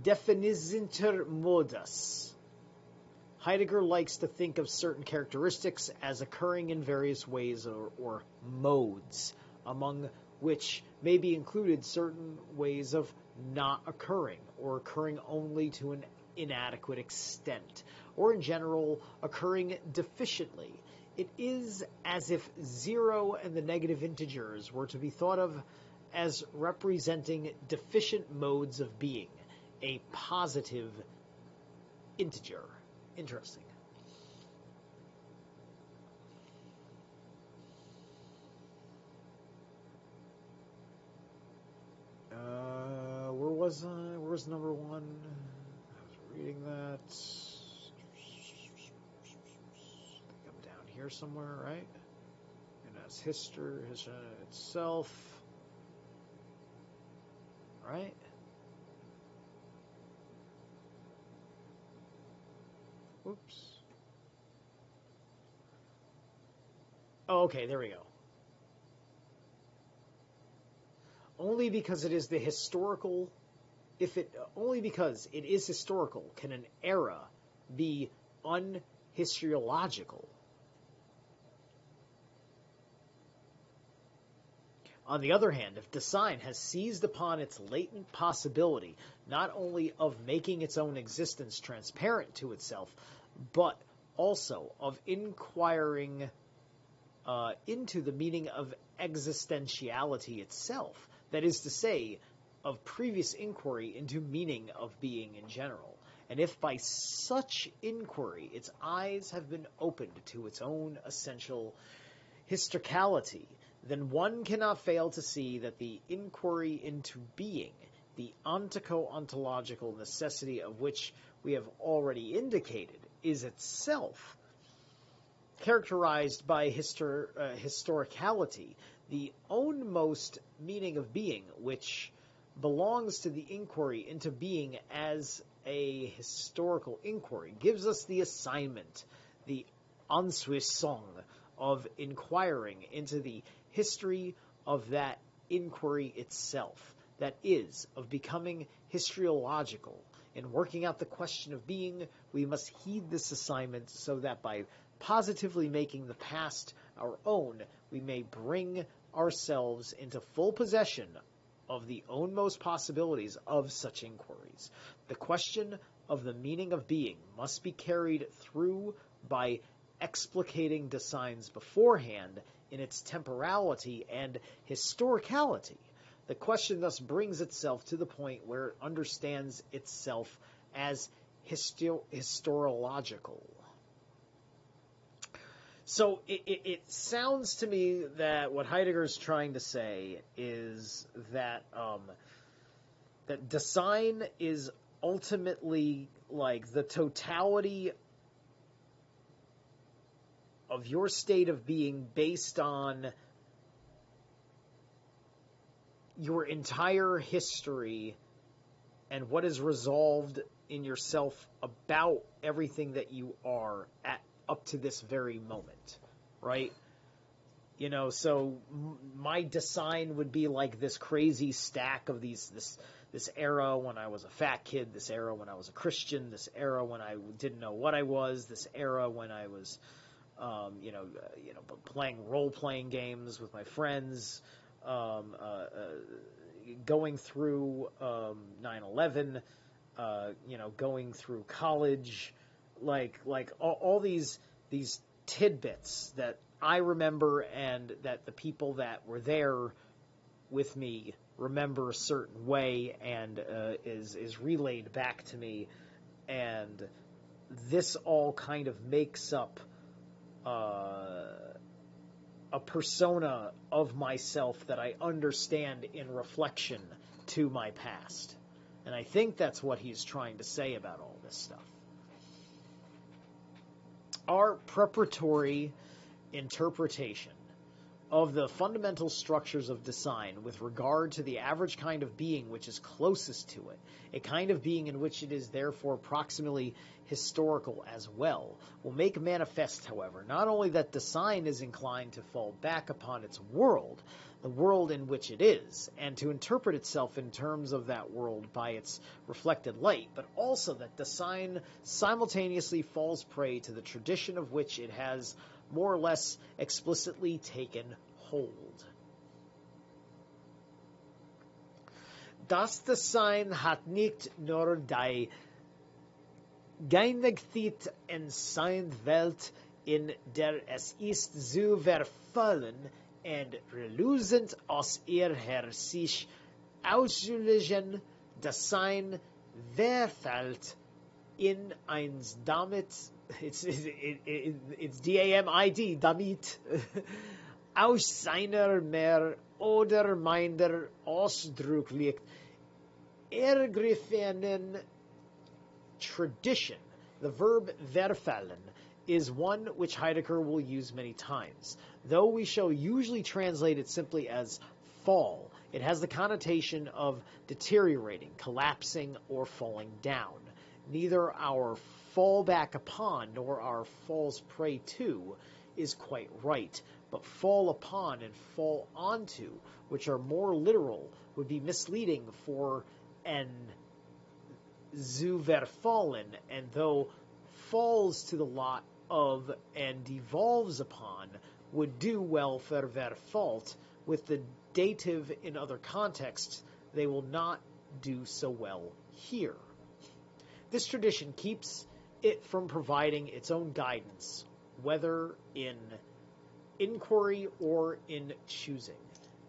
Definizinter modus. Heidegger likes to think of certain characteristics as occurring in various ways or modes, among which may be included certain ways of not occurring, or occurring only to an inadequate extent, or in general occurring deficiently. It is as if 0 and the negative integers were to be thought of as representing deficient modes of being, a positive integer. Interesting. Where was I? Where was number 1? I was reading that. I think I'm down here somewhere, right? And that's history itself. Right? Oops. Oh, okay, there we go. Only because it is the historical, only because it is historical can an era be unhistoriological. On the other hand, if design has seized upon its latent possibility, not only of making its own existence transparent to itself, but also of inquiring into the meaning of existentiality itself, that is to say, of previous inquiry into meaning of being in general, and if by such inquiry its eyes have been opened to its own essential historicality, then one cannot fail to see that the inquiry into being, the ontico-ontological necessity of which we have already indicated, is itself characterized by historicality, the ownmost meaning of being, which belongs to the inquiry into being as a historical inquiry, gives us the assignment, the Answissung, of inquiring into the history of that inquiry itself, that is, of becoming historiological. In working out the question of being, we must heed this assignment so that by positively making the past our own, we may bring ourselves into full possession of the ownmost possibilities of such inquiries. The question of the meaning of being must be carried through by explicating designs beforehand in its temporality and historicality. The question thus brings itself to the point where it understands itself as historiological. So it sounds to me that what Heidegger is trying to say is that that design is ultimately like the totality of your state of being based on your entire history and what is resolved in yourself about everything that you are at up to this very moment, right? You know, so my design would be like this crazy stack of this era when I was a fat kid, this era when I was a Christian, this era when I didn't know what I was, this era when I was, playing role-playing games with my friends, going through 9/11, going through college, like all these tidbits that I remember and that the people that were there with me remember a certain way and is relayed back to me, and this all kind of makes up a persona of myself that I understand in reflection to my past. And I think that's what he's trying to say about all this stuff. Our preparatory interpretation of the fundamental structures of design with regard to the average kind of being which is closest to it, a kind of being in which it is therefore proximally historical as well, will make manifest, however, not only that design is inclined to fall back upon its world, the world in which it is, and to interpret itself in terms of that world by its reflected light, but also that design simultaneously falls prey to the tradition of which it has more or less explicitly taken hold. Das Design hat nicht nur die Geinigkeit in seine Welt, in der es ist zu verfallen, und reluzent aus ihr her sich auszulösen, Design verfällt in eins damit, it's D-A-M-I-D, damit, aus seiner mehr oder minder ausdrücklich ergriffenen tradition. The verb verfallen is one which Heideggar will use many times. Though we shall usually translate it simply as fall, it has the connotation of deteriorating, collapsing, or falling down. Neither our fall back upon nor our falls prey to is quite right, but fall upon and fall onto, which are more literal, would be misleading for an zu verfallen, and though falls to the lot of and devolves upon would do well for verfalt, with the dative in other contexts, they will not do so well here. This tradition keeps it from providing its own guidance, whether in inquiry or in choosing.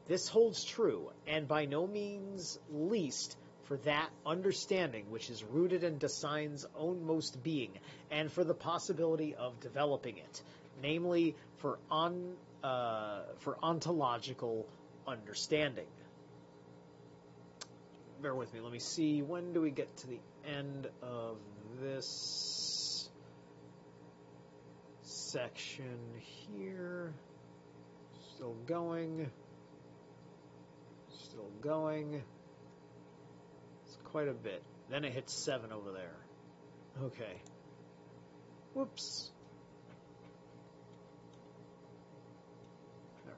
This holds true, and by no means least for that understanding which is rooted in design's own most being, and for the possibility of developing it, namely for ontological understanding. Bear with me, let me see, when do we get to the end of this section here? Still going. Still going. It's quite a bit. Then it hits 7 over there. Okay. Whoops. There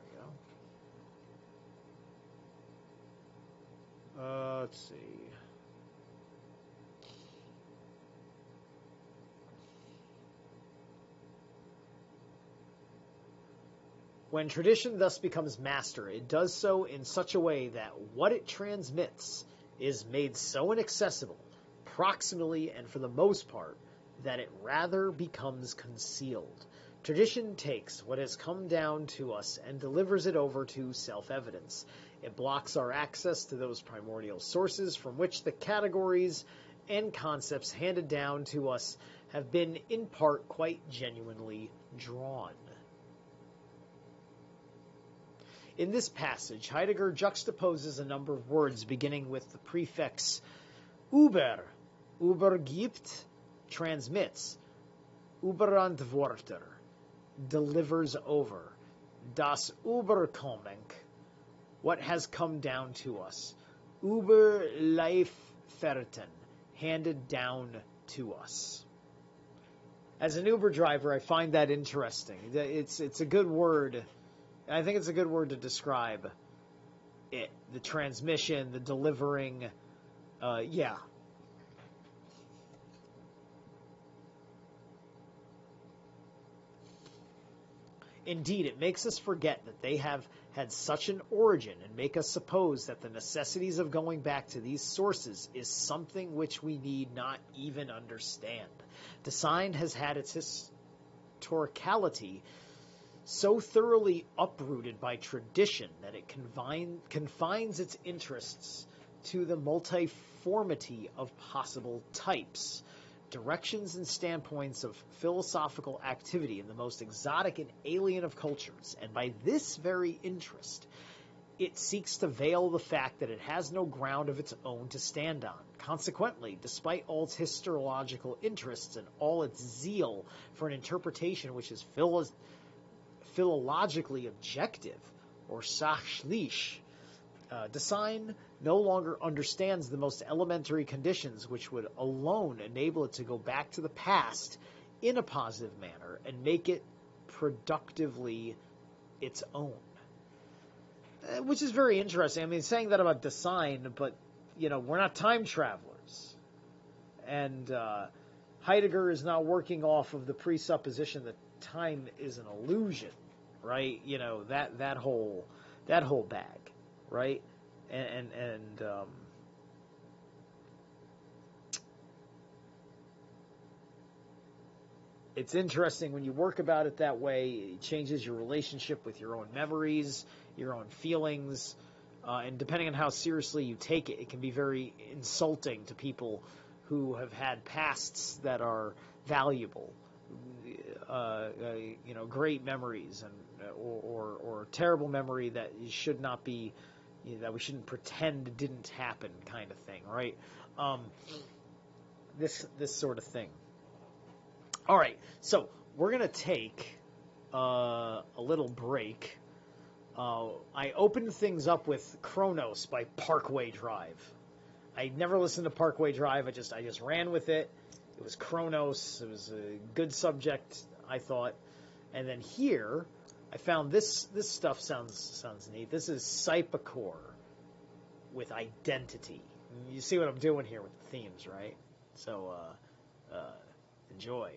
we go. Let's see. When tradition thus becomes master, it does so in such a way that what it transmits is made so inaccessible, proximally and for the most part, that it rather becomes concealed. Tradition takes what has come down to us and delivers it over to self-evidence. It blocks our access to those primordial sources from which the categories and concepts handed down to us have been in part quite genuinely drawn. In this passage, Heidegger juxtaposes a number of words beginning with the prefix über, übergibt, transmits, überantworter, delivers over, das Überkommen, what has come down to us, überlieferten, handed down to us. As an Uber driver, I find that interesting. It's a good word. I think it's a good word to describe it. The transmission, the delivering, yeah. Indeed, it makes us forget that they have had such an origin and make us suppose that the necessities of going back to these sources is something which we need not even understand. Design has had its historicality so thoroughly uprooted by tradition that it confines its interests to the multiformity of possible types, directions, and standpoints of philosophical activity in the most exotic and alien of cultures. And by this very interest, it seeks to veil the fact that it has no ground of its own to stand on. Consequently, despite all its historiological interests and all its zeal for an interpretation which is philologically objective, or sachlich, design no longer understands the most elementary conditions which would alone enable it to go back to the past in a positive manner and make it productively its own. Which is very interesting. I mean, saying that about design, but, we're not time travelers. And Heidegger is now working off of the presupposition that time is an illusion, right? That whole bag, right? And it's interesting when you work about it that way. It changes your relationship with your own memories, your own feelings, and depending on how seriously you take it, it can be very insulting to people who have had pasts that are valuable, great memories, and or terrible memory that should not be, that we shouldn't pretend didn't happen, kind of thing, right? This sort of thing. All right, so we're gonna take a little break. I opened things up with Kronos by Parkway Drive. I never listened to Parkway Drive. I just ran with it. It was Kronos. It was a good subject, I thought. And then here, I found this stuff sounds neat. This is Sipacor with Identity. You see what I'm doing here with the themes, right? So enjoy.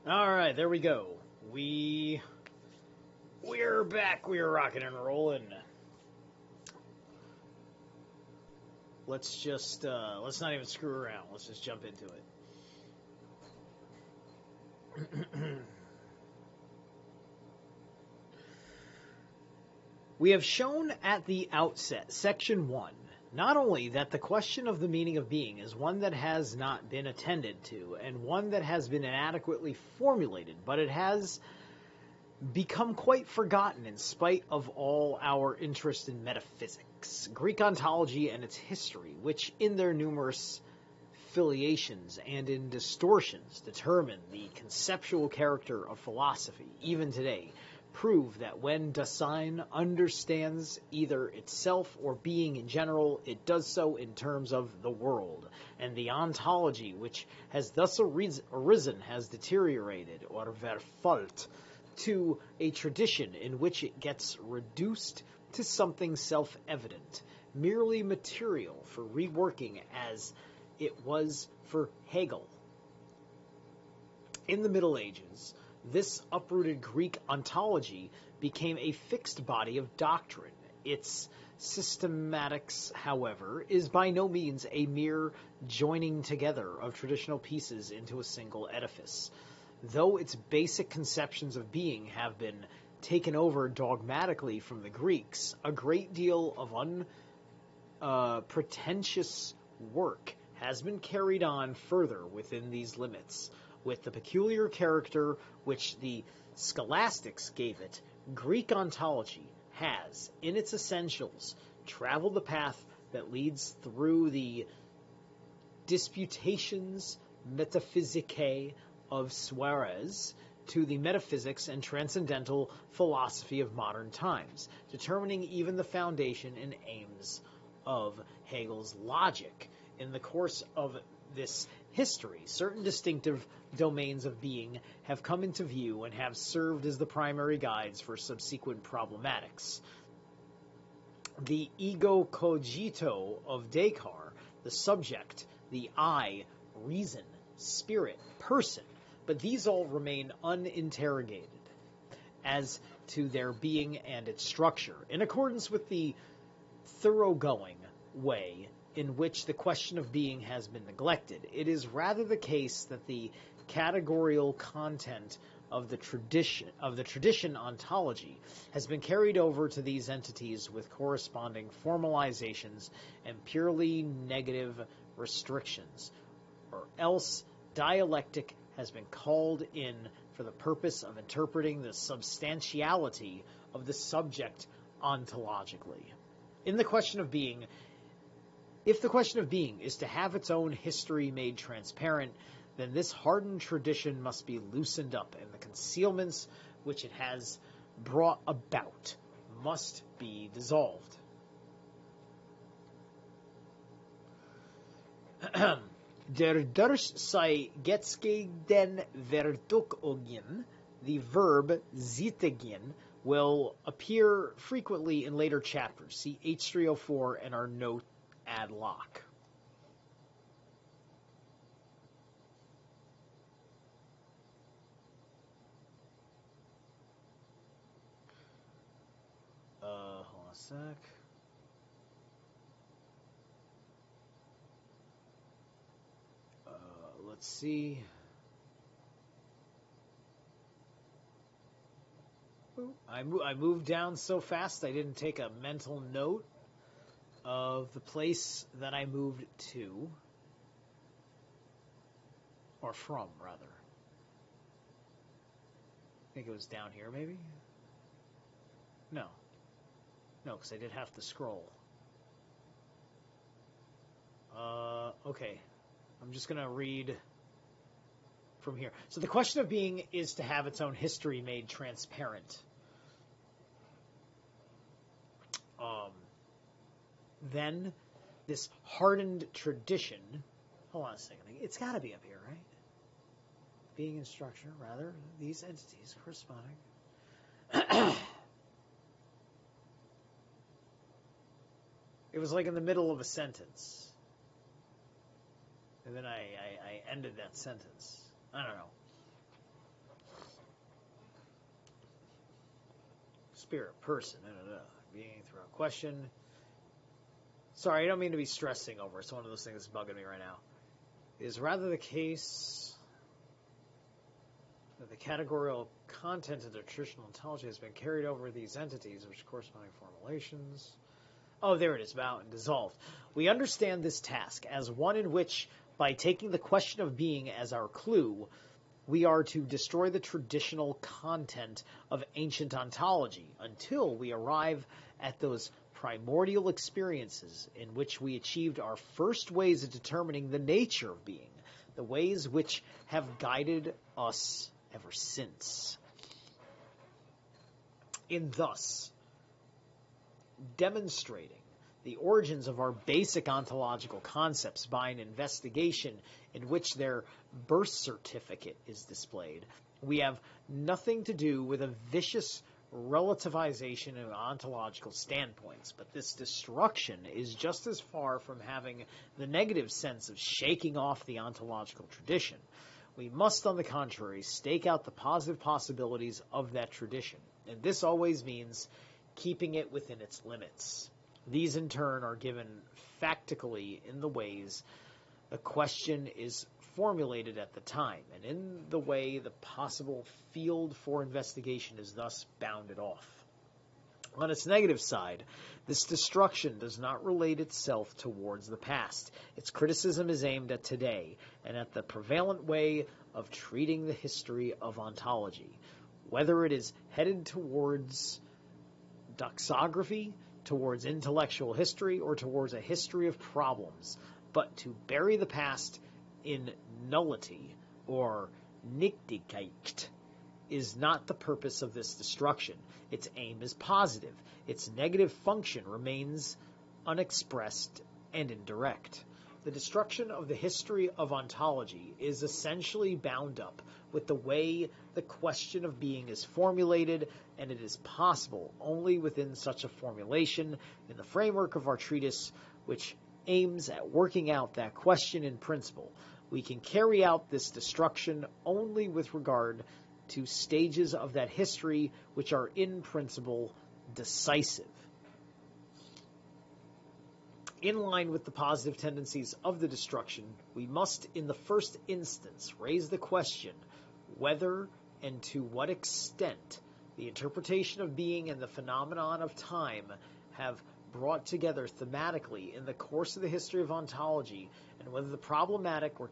All right, there we go. We're back. We're rocking and rolling. Let's just let's not even screw around. Let's just jump into it. We have shown at the outset, Section 1, not only that the question of the meaning of being is one that has not been attended to, and one that has been inadequately formulated, but it has become quite forgotten in spite of all our interest in metaphysics, Greek ontology and its history, which in their numerous filiations and in distortions determine the conceptual character of philosophy, even today, prove that when Dasein understands either itself or being in general, it does so in terms of the world, and the ontology which has thus arisen has deteriorated, or verfalt, to a tradition in which it gets reduced to something self-evident, merely material for reworking as it was for Hegel. In the Middle Ages, this uprooted Greek ontology became a fixed body of doctrine. Its systematics, however, is by no means a mere joining together of traditional pieces into a single edifice. Though its basic conceptions of being have been taken over dogmatically from the Greeks, a great deal of unpretentious work has been carried on further within these limits. With the peculiar character which the scholastics gave it, Greek ontology has, in its essentials, traveled the path that leads through the Disputations Metaphysicae of Suarez to the metaphysics and transcendental philosophy of modern times, determining even the foundation and aims of Hegel's logic. In the course of this history, certain distinctive domains of being have come into view and have served as the primary guides for subsequent problematics. The ego cogito of Descartes, the subject, the I, reason, spirit, person, but these all remain uninterrogated as to their being and its structure. In accordance with the thoroughgoing way in which the question of being has been neglected, it is rather the case that the categorical content of the tradition ontology has been carried over to these entities with corresponding formalizations and purely negative restrictions, or else dialectic has been called in for the purpose of interpreting the substantiality of the subject ontologically. In the question of being, if the question of being is to have its own history made transparent, then this hardened tradition must be loosened up, and the concealments which it has brought about must be dissolved. Der Durst sei Getzgegen Verduckungen, the verb zitigen, will appear frequently in later chapters. See H304 and our note ad loc. Hold on a sec. Let's see. I moved down so fast I didn't take a mental note of the place that I moved to. Or from, rather. I think it was down here, maybe? No. No, because I did have to scroll. Okay. I'm just going to read from here. So the question of being is to have its own history made transparent. Then this hardened tradition, hold on a second, it's got to be up here, right? Being in structure, rather, these entities corresponding. It was like in the middle of a sentence. And then I ended that sentence. I don't know. spirit, person, being throughout question. Sorry, I don't mean to be stressing over. It's one of those things that's bugging me right now. It is rather the case that the categorical content of the traditional ontology has been carried over these entities, which corresponding formulations. Oh, there it is, bound and dissolved. We understand this task as one in which, by taking the question of being as our clue, we are to destroy the traditional content of ancient ontology until we arrive at those primordial experiences in which we achieved our first ways of determining the nature of being, the ways which have guided us ever since. In thus demonstrating the origins of our basic ontological concepts by an investigation in which their birth certificate is displayed, we have nothing to do with a vicious relativization of ontological standpoints, but this destruction is just as far from having the negative sense of shaking off the ontological tradition. We must, on the contrary, stake out the positive possibilities of that tradition, and this always means keeping it within its limits. These, in turn, are given factically in the ways the question is formulated at the time, and in the way the possible field for investigation is thus bounded off. On its negative side, this destruction does not relate itself towards the past. Its criticism is aimed at today, and at the prevalent way of treating the history of ontology, whether it is headed towards doxography, towards intellectual history, or towards a history of problems, but to bury the past in nullity, or Nichtigkeit, is not the purpose of this destruction. Its aim is positive. Its negative function remains unexpressed and indirect. The destruction of the history of ontology is essentially bound up with the way the question of being is formulated, and it is possible only within such a formulation, in the framework of our treatise, which aims at working out that question in principle. We can carry out this destruction only with regard to stages of that history which are in principle decisive. In line with the positive tendencies of the destruction, we must in the first instance raise the question whether and to what extent the interpretation of being and the phenomenon of time have brought together thematically in the course of the history of ontology, and whether the problematic or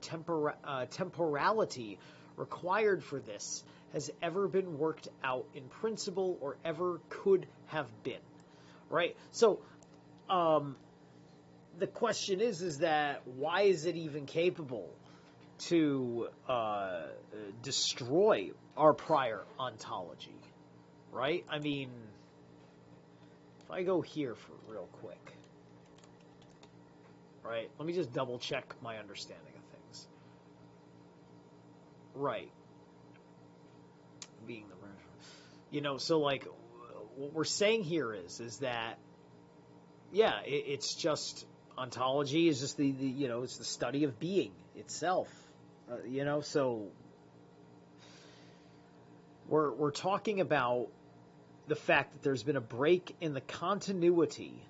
temporality required for this has ever been worked out in principle or ever could have been. Right? So, the question is that why is it even capable to destroy our prior ontology? Right? I mean, if I go here for real quick, right? Let me just double check my understanding of things. Right. Being the, so like, what we're saying here is that, yeah, it's just, ontology is just the it's the study of being itself, so we're talking about the fact that there's been a break in the continuity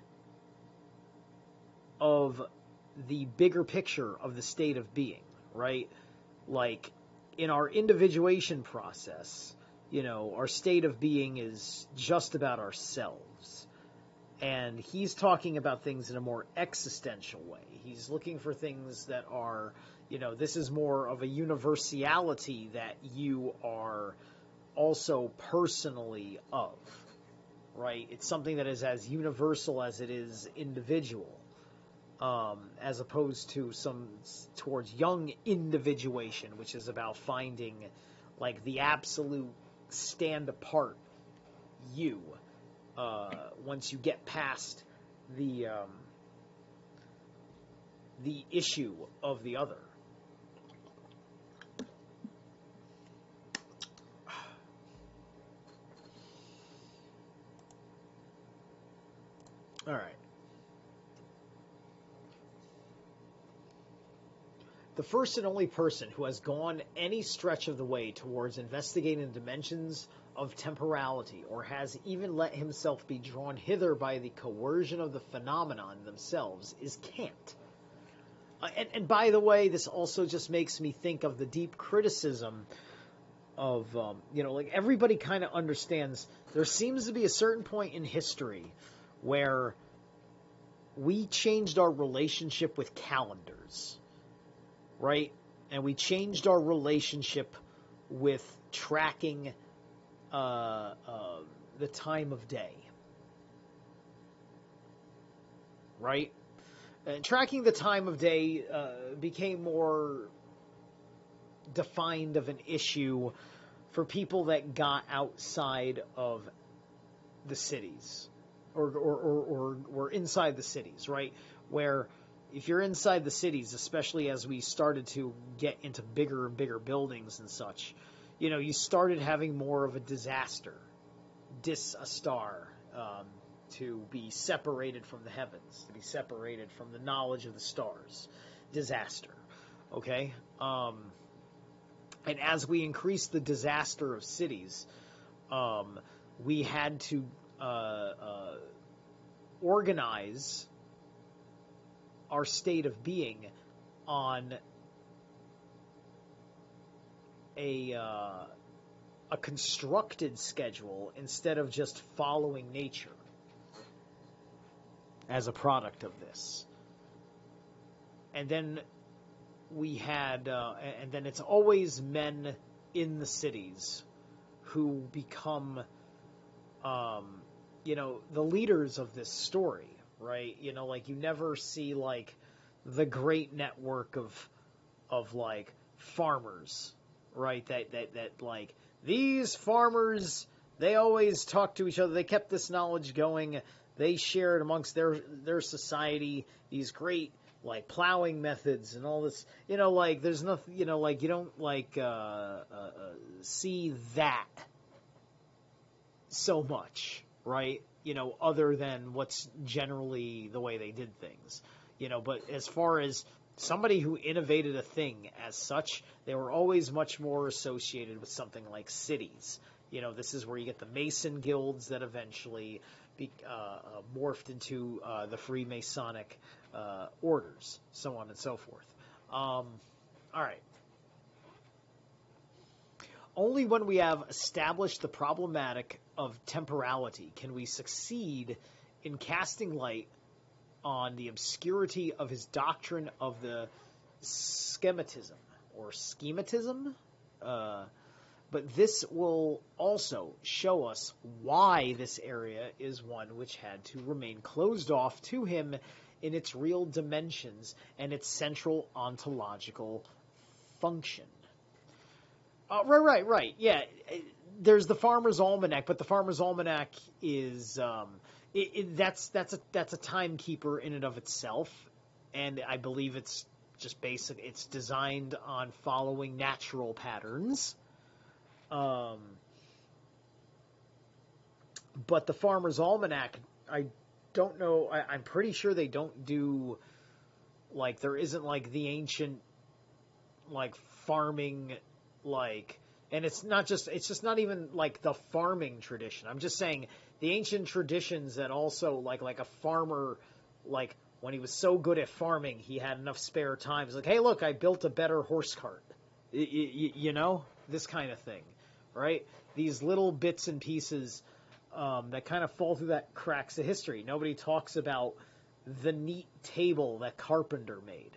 of the bigger picture of the state of being, right? Like, in our individuation process, our state of being is just about ourselves. And he's talking about things in a more existential way. He's looking for things that are, this is more of a universality that you are also personally of, right? It's something that is as universal as it is individual, as opposed to towards young individuation, which is about finding, like, the absolute stand-apart you, once you get past the issue of the other. All right. The first and only person who has gone any stretch of the way towards investigating the dimensions of temporality, or has even let himself be drawn hither by the coercion of the phenomenon themselves, is Kant. And by the way, this also just makes me think of the deep criticism of, like everybody kind of understands there seems to be a certain point in history where we changed our relationship with calendars, right? And we changed our relationship with tracking the time of day, right? And tracking the time of day became more defined of an issue for people that got outside of the cities or were inside the cities, right? Where if you're inside the cities, especially as we started to get into bigger and bigger buildings and such, you started having more of a disaster, a star, to be separated from the heavens, to be separated from the knowledge of the stars. Disaster. Okay? And as we increased the disaster of cities, we had to organize our state of being on a constructed schedule instead of just following nature as a product of this. And then we had, and then it's always men in the cities who become, the leaders of this story, right? Like you never see like the great network of like farmers, right? That like these farmers, they always talk to each other. They kept this knowledge going. They shared amongst their society these great like plowing methods and all this, like there's nothing, like you don't like see that so much, right? Other than what's generally the way they did things, but as far as somebody who innovated a thing as such, they were always much more associated with something like cities. This is where you get the Mason guilds that eventually morphed into the Freemasonic orders, so on and so forth. All right. Only when we have established the problematic of temporality can we succeed in casting light on the obscurity of his doctrine of the schematism or schematism. But this will also show us why this area is one which had to remain closed off to him in its real dimensions and its central ontological function. Right. Yeah, there's the Farmer's Almanac, but the Farmer's Almanac is that's a timekeeper in and of itself, and I believe it's just basic. It's designed on following natural patterns. But the Farmer's Almanac, I don't know. I'm pretty sure they don't do, like, there isn't like the ancient, like, farming, like, and it's just not even like the farming tradition. I'm just saying the ancient traditions that also like a farmer, like when he was so good at farming, he had enough spare time. He's like, hey, look, I built a better horse cart. This kind of thing, right? These little bits and pieces that kind of fall through that cracks of history. Nobody talks about the neat table that Carpenter made,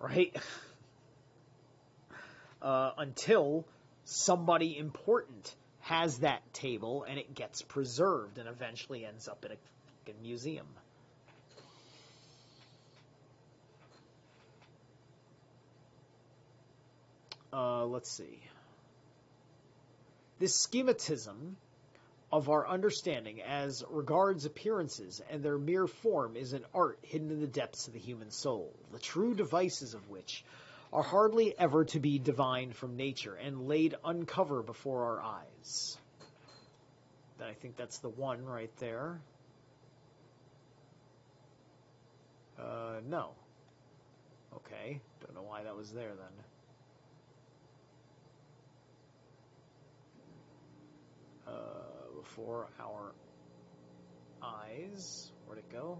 right? Until somebody important has that table and it gets preserved and eventually ends up in a fucking museum. Let's see. This schematism of our understanding as regards appearances and their mere form is an art hidden in the depths of the human soul, the true devices of which are hardly ever to be divined from nature and laid uncover before our eyes. I think that's the one right there. No. Okay, don't know why that was there then. before our eyes. Where'd it go?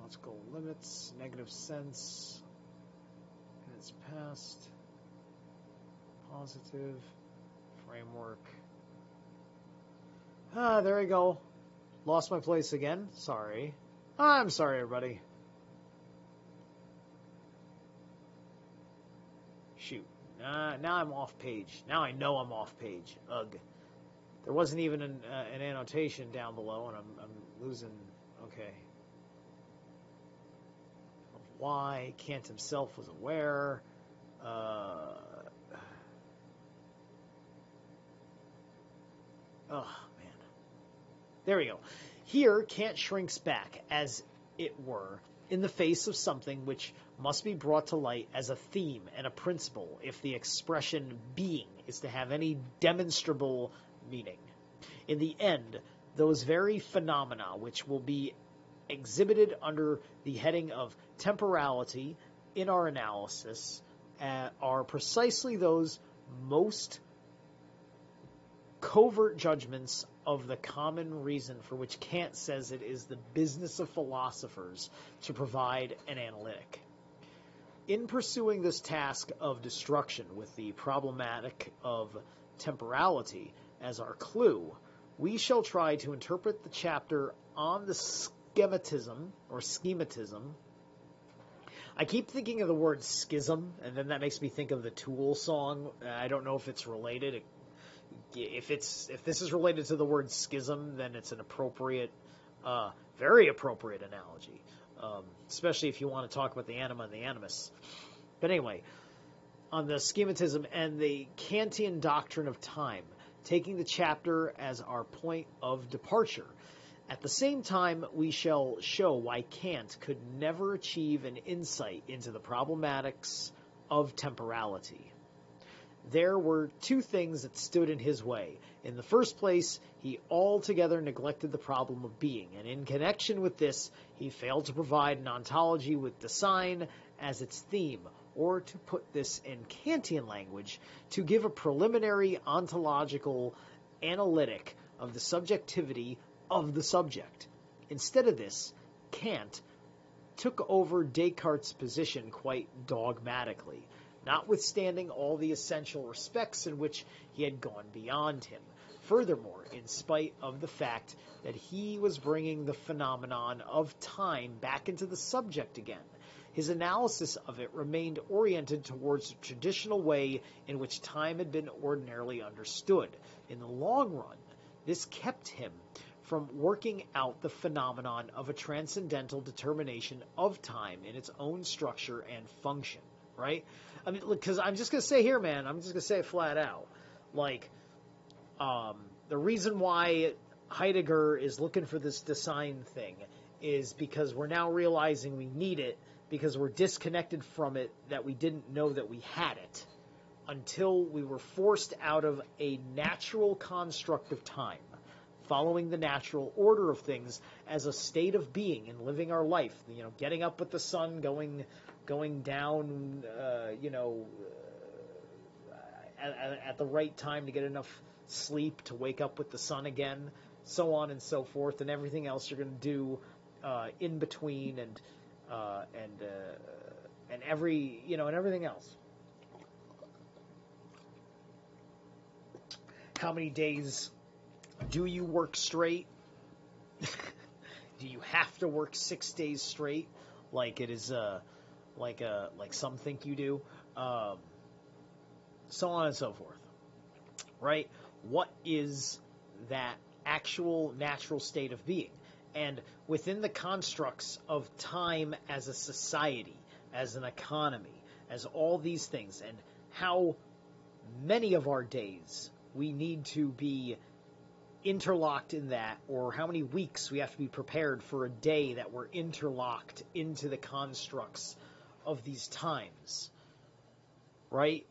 Let's go limits, negative sense, minutes past, positive, framework. There we go. Lost my place again. Sorry. I'm sorry, everybody. Shoot. Now I'm off page. Now I know I'm off page. Ugh. There wasn't even an annotation down below, and I'm losing. Okay. Of why Kant himself was aware. Oh, man. There we go. Here, Kant shrinks back, as it were, in the face of something which must be brought to light as a theme and a principle if the expression being is to have any demonstrable meaning. In the end, those very phenomena which will be exhibited under the heading of temporality in our analysis are precisely those most covert judgments of the common reason for which Kant says it is the business of philosophers to provide an analytic. In pursuing this task of destruction with the problematic of temporality as our clue, we shall try to interpret the chapter on the schematism. I keep thinking of the word schism, and then that makes me think of the Tool song. I don't know if it's related. If this is related to the word schism, then it's an appropriate, very appropriate analogy, especially if you want to talk about the anima and the animus. But anyway, on the schematism and the Kantian doctrine of time, taking the chapter as our point of departure. At the same time, we shall show why Kant could never achieve an insight into the problematics of temporality. There were two things that stood in his way. In the first place, he altogether neglected the problem of being, and in connection with this, he failed to provide an ontology with design as its theme, or to put this in Kantian language, to give a preliminary ontological analytic of the subjectivity of the subject. Instead of this, Kant took over Descartes' position quite dogmatically, notwithstanding all the essential respects in which he had gone beyond him. Furthermore, in spite of the fact that he was bringing the phenomenon of time back into the subject again, his analysis of it remained oriented towards the traditional way in which time had been ordinarily understood. In the long run, this kept him from working out the phenomenon of a transcendental determination of time in its own structure and function, right? I mean, because I'm just going to say here, man, I'm just going to say it flat out. Like, the reason why Heidegger is looking for this design thing is because we're now realizing we need it because we're disconnected from it, that we didn't know that we had it until we were forced out of a natural construct of time, following the natural order of things as a state of being and living our life. You know, getting up with the sun, going down, at the right time to get enough sleep to wake up with the sun again, so on and so forth, and everything else you're going to do in between, and everything else. How many days do you work straight? Do you have to work 6 days straight, like it is, like some think you do? So on and so forth, right? What is that actual natural state of being? And within the constructs of time as a society, as an economy, as all these things, and how many of our days we need to be interlocked in that, or how many weeks we have to be prepared for a day that we're interlocked into the constructs of these times, right?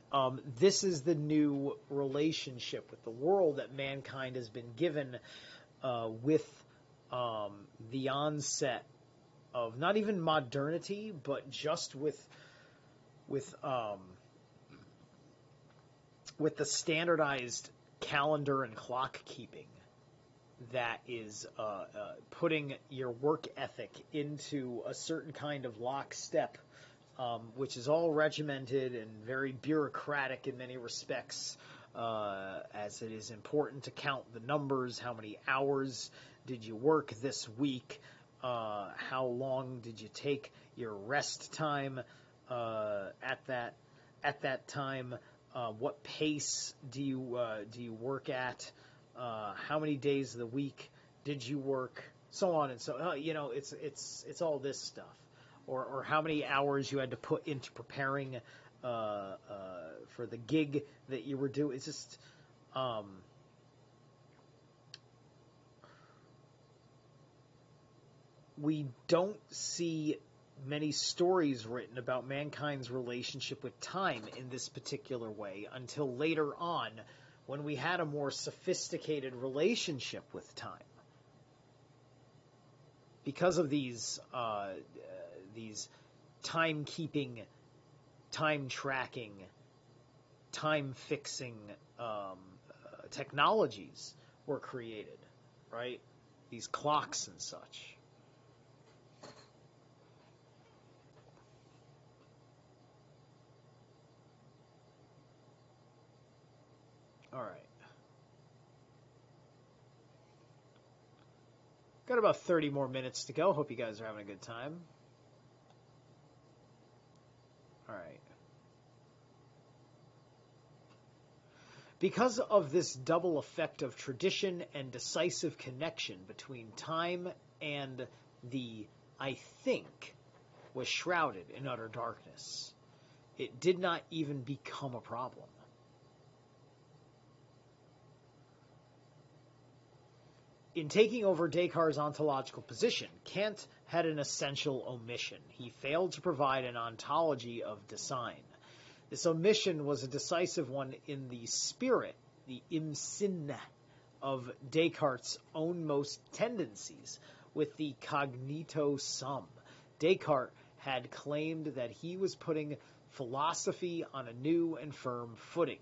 This is the new relationship with the world that mankind has been given with the onset of not even modernity, but just with with the standardized calendar and clock keeping that is putting your work ethic into a certain kind of lockstep, which is all regimented and very bureaucratic in many respects, as it is important to count the numbers. How many hours did you work this week? How long did you take your rest time at that time? What pace do you work at? How many days of the week did you work? So on and so. It's all this stuff, or how many hours you had to put into preparing for the gig that you were doing. It's just. We don't see many stories written about mankind's relationship with time in this particular way until later on, when we had a more sophisticated relationship with time. Because of these timekeeping, time tracking, time fixing technologies were created, right? These clocks and such. All right. Got about 30 more minutes to go. Hope you guys are having a good time. All right. Because of this double effect of tradition and decisive connection between time and the I think was shrouded in utter darkness, it did not even become a problem. In taking over Descartes' ontological position, Kant had an essential omission. He failed to provide an ontology of design. This omission was a decisive one in the spirit, the im sinne, of Descartes' own most tendencies with the cognito sum. Descartes had claimed that he was putting philosophy on a new and firm footing,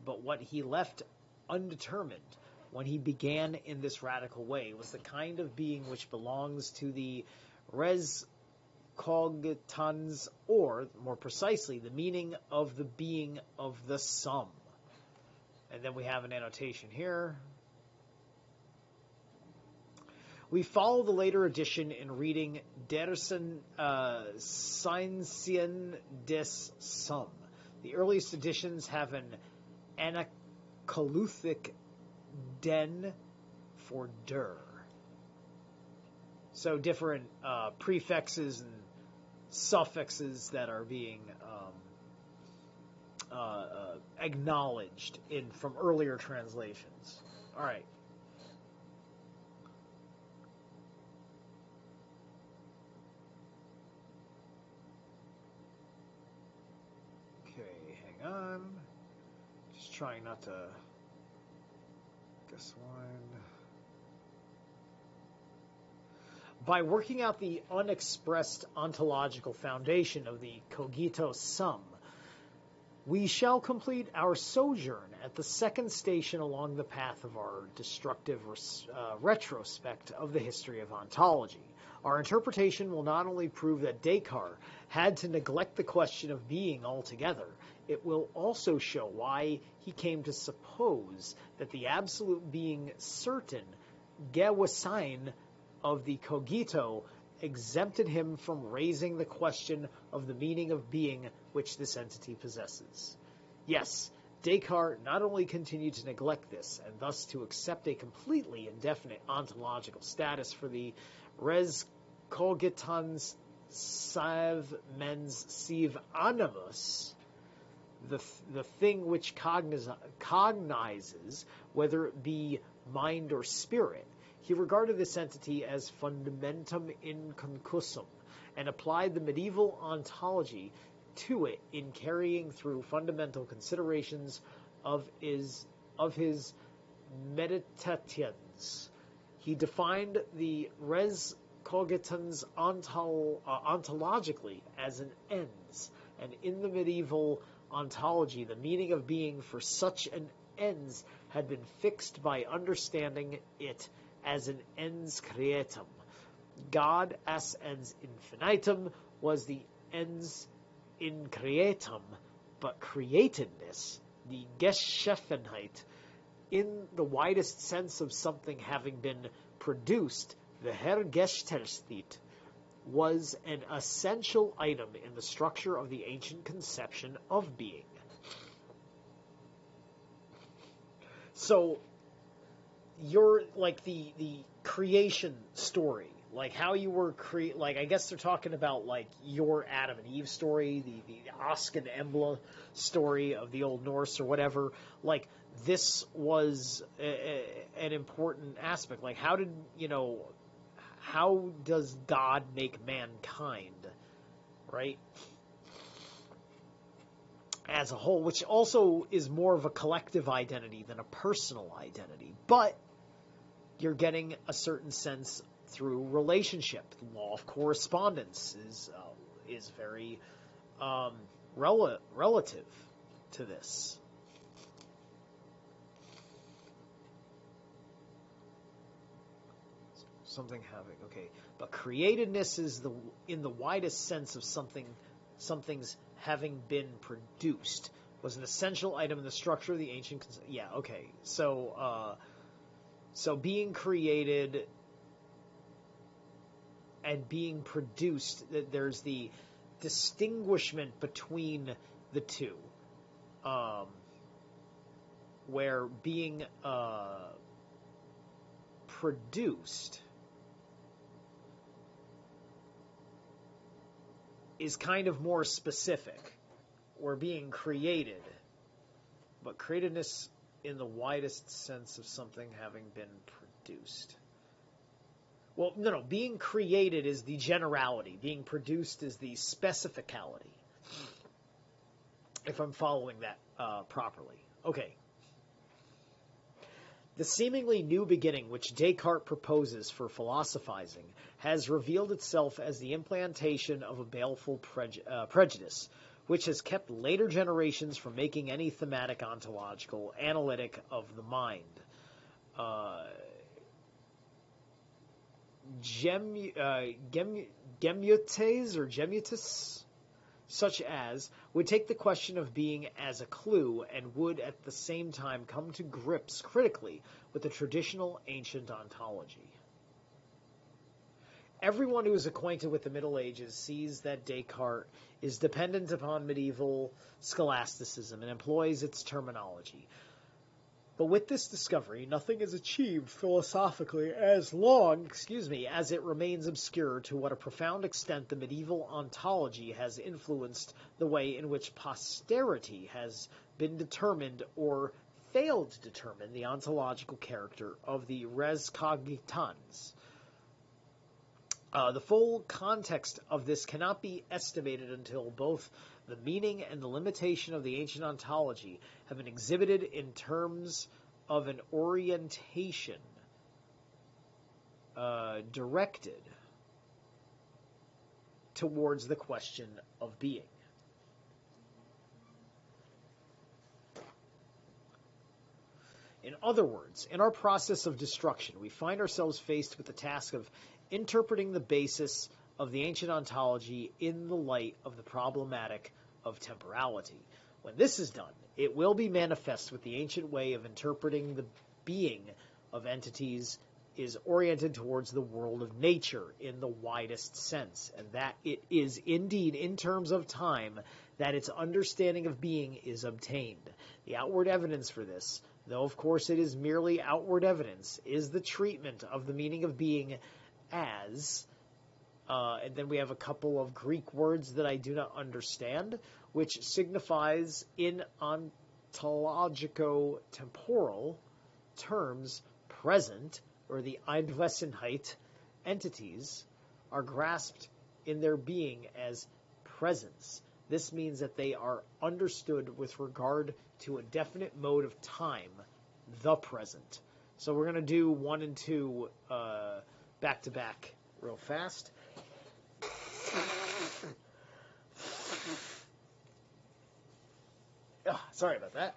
but what he left undetermined when he began in this radical way was the kind of being which belongs to the res cogitans, or, more precisely, the meaning of the being of the sum. And then we have an annotation here. We follow the later edition in reading Dersen Scientien des Sum. The earliest editions have an anacoluthic den for der. So different prefixes and suffixes that are being acknowledged from earlier translations. All right. Okay, hang on. Just trying not to. This one. By working out the unexpressed ontological foundation of the cogito sum, we shall complete our sojourn at the second station along the path of our destructive retrospect of the history of ontology. Our interpretation will not only prove that Descartes had to neglect the question of being altogether, it will also show why he came to suppose that the absolute being certain, gewasein, of the cogito exempted him from raising the question of the meaning of being which this entity possesses. Yes, Descartes not only continued to neglect this, and thus to accept a completely indefinite ontological status for the res cogitans sav mens sive animus, the thing which cognizes, whether it be mind or spirit. He regarded this entity as fundamentum inconcussum, and applied the medieval ontology to it in carrying through fundamental considerations of his meditations. He defined the res cogitans ontologically as an ens, and in the medieval ontology, the meaning of being for such an ens had been fixed by understanding it as an ens creatum. God as ens infinitum was the ens in creatum, but createdness, the Geschaffenheit, in the widest sense of something having been produced, the Hergestelltheit, was an essential item in the structure of the ancient conception of being. So, you're like the creation story, like how you were like I guess they're talking about like your Adam and Eve story, the Ask and Embla story of the Old Norse or whatever. Like this was an important aspect. Like how does God make mankind, right? As a whole, which also is more of a collective identity than a personal identity. But you're getting a certain sense through relationship. The law of correspondence is very relative to this. Something having, okay, but createdness is in the widest sense of something's having been produced, was an essential item in the structure of the ancient. Yeah, okay, so being created and being produced, there's the distinguishment between the two, where being produced is kind of more specific. We're being created, but createdness in the widest sense of something having been produced. Well, no, being created is the generality. Being produced is the specificality. If I'm following that properly. Okay. The seemingly new beginning which Descartes proposes for philosophizing has revealed itself as the implantation of a baleful prejudice, which has kept later generations from making any thematic ontological analytic of the mind. Gemutes or gemutus, such as, would take the question of being as a clue and would at the same time come to grips critically with the traditional ancient ontology. Everyone who is acquainted with the Middle Ages sees that Descartes is dependent upon medieval scholasticism and employs its terminology. But with this discovery, nothing is achieved philosophically as long, as it remains obscure to what a profound extent the medieval ontology has influenced the way in which posterity has been determined or failed to determine the ontological character of the res cogitans. The full context of this cannot be estimated until both the meaning and the limitation of the ancient ontology have been exhibited in terms of an orientation directed towards the question of being. In other words, in our process of destruction, we find ourselves faced with the task of interpreting the basis of the ancient ontology in the light of the problematic of temporality. When this is done, it will be manifest with the ancient way of interpreting the being of entities is oriented towards the world of nature in the widest sense, and that it is indeed in terms of time that its understanding of being is obtained. The outward evidence for this, though of course it is merely outward evidence, is the treatment of the meaning of being as, and then we have a couple of Greek words that I do not understand, which signifies in ontologico-temporal terms present, or the Einwesenheit entities, are grasped in their being as presence. This means that they are understood with regard to a definite mode of time, the present. So we're going to do 1 and 2 back to back real fast. Sorry about that.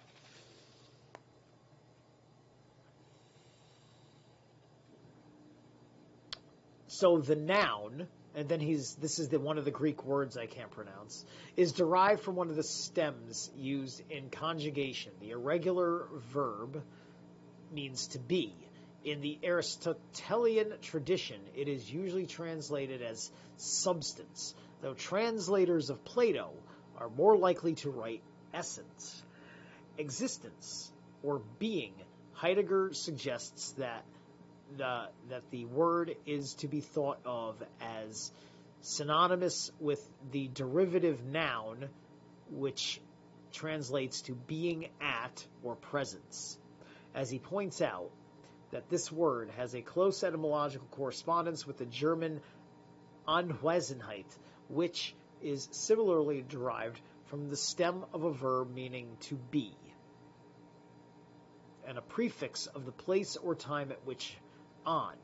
So the noun, and then this is one of the Greek words I can't pronounce, is derived from one of the stems used in conjugation. The irregular verb means to be. In the Aristotelian tradition, it is usually translated as substance, though translators of Plato are more likely to write essence. Existence, or being, Heideggar suggests that the word is to be thought of as synonymous with the derivative noun, which translates to being at or presence. As he points out, that this word has a close etymological correspondence with the German Anwesenheit, which is similarly derived from the stem of a verb meaning to be, and a prefix of the place or time at which on.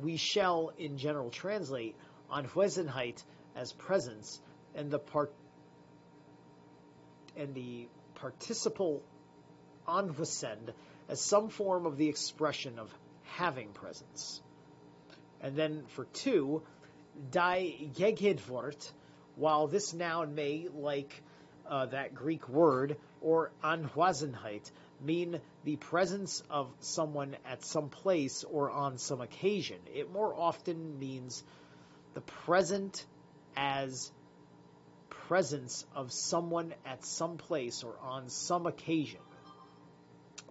We shall, in general, translate Anwesenheit as presence, and the participle anwesend as some form of the expression of having presence. And then for 2, die Gegenwart, while this noun may, like that Greek word, or Anwesenheit, mean the presence of someone at some place or on some occasion. It more often means the present as presence of someone at some place or on some occasion.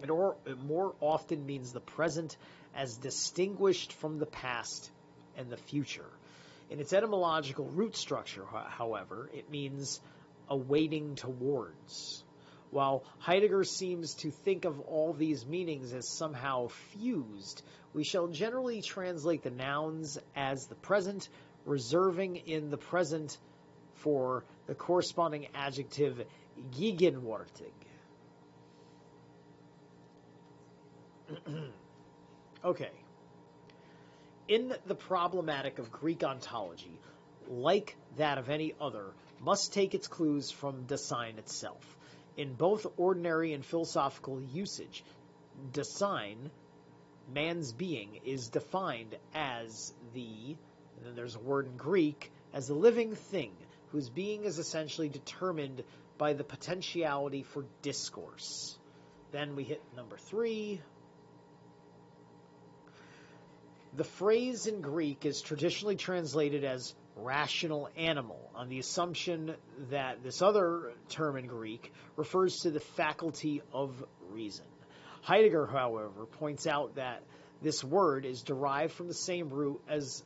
It more often means the present as distinguished from the past and the future. In its etymological root structure, however, it means awaiting towards. While Heidegger seems to think of all these meanings as somehow fused, we shall generally translate the nouns as the present, reserving in the present for the corresponding adjective gegenwärtig. Okay. In the problematic of Greek ontology, like that of any other, must take its clues from Dasein itself. In both ordinary and philosophical usage, Dasein, man's being, is defined as and then there's a word in Greek, as a living thing, whose being is essentially determined by the potentiality for discourse. Then we hit number 3. The phrase in Greek is traditionally translated as rational animal, on the assumption that this other term in Greek refers to the faculty of reason. Heidegger, however, points out that this word is derived from the same root as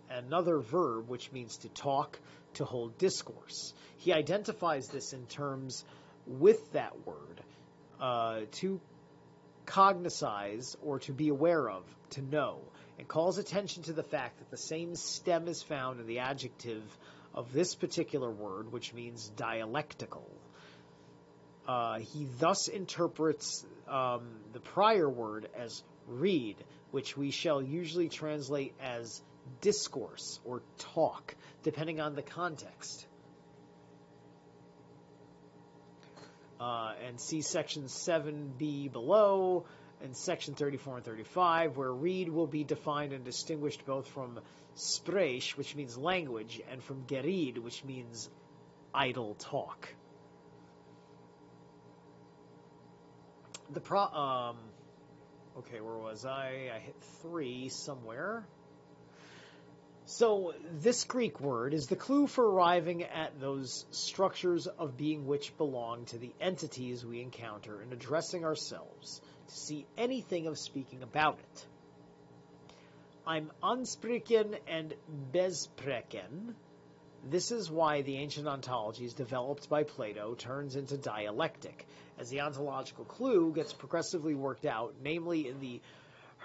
another verb, which means to talk, to hold discourse. He identifies this in terms with that word, to cognize or to be aware of, to know, and calls attention to the fact that the same stem is found in the adjective of this particular word, which means dialectical. He thus interprets the prior word as read, which we shall usually translate as discourse or talk, depending on the context. And see section 7b below, and section 34 and 35, where read will be defined and distinguished both from sprech, which means language, and from gerid, which means idle talk. Okay, where was I? I hit 3 somewhere. So this Greek word is the clue for arriving at those structures of being which belong to the entities we encounter in addressing ourselves, to see anything of speaking about it. I'm anspreken and bespreken. This is why the ancient ontologies developed by Plato turns into dialectic, as the ontological clue gets progressively worked out, namely in the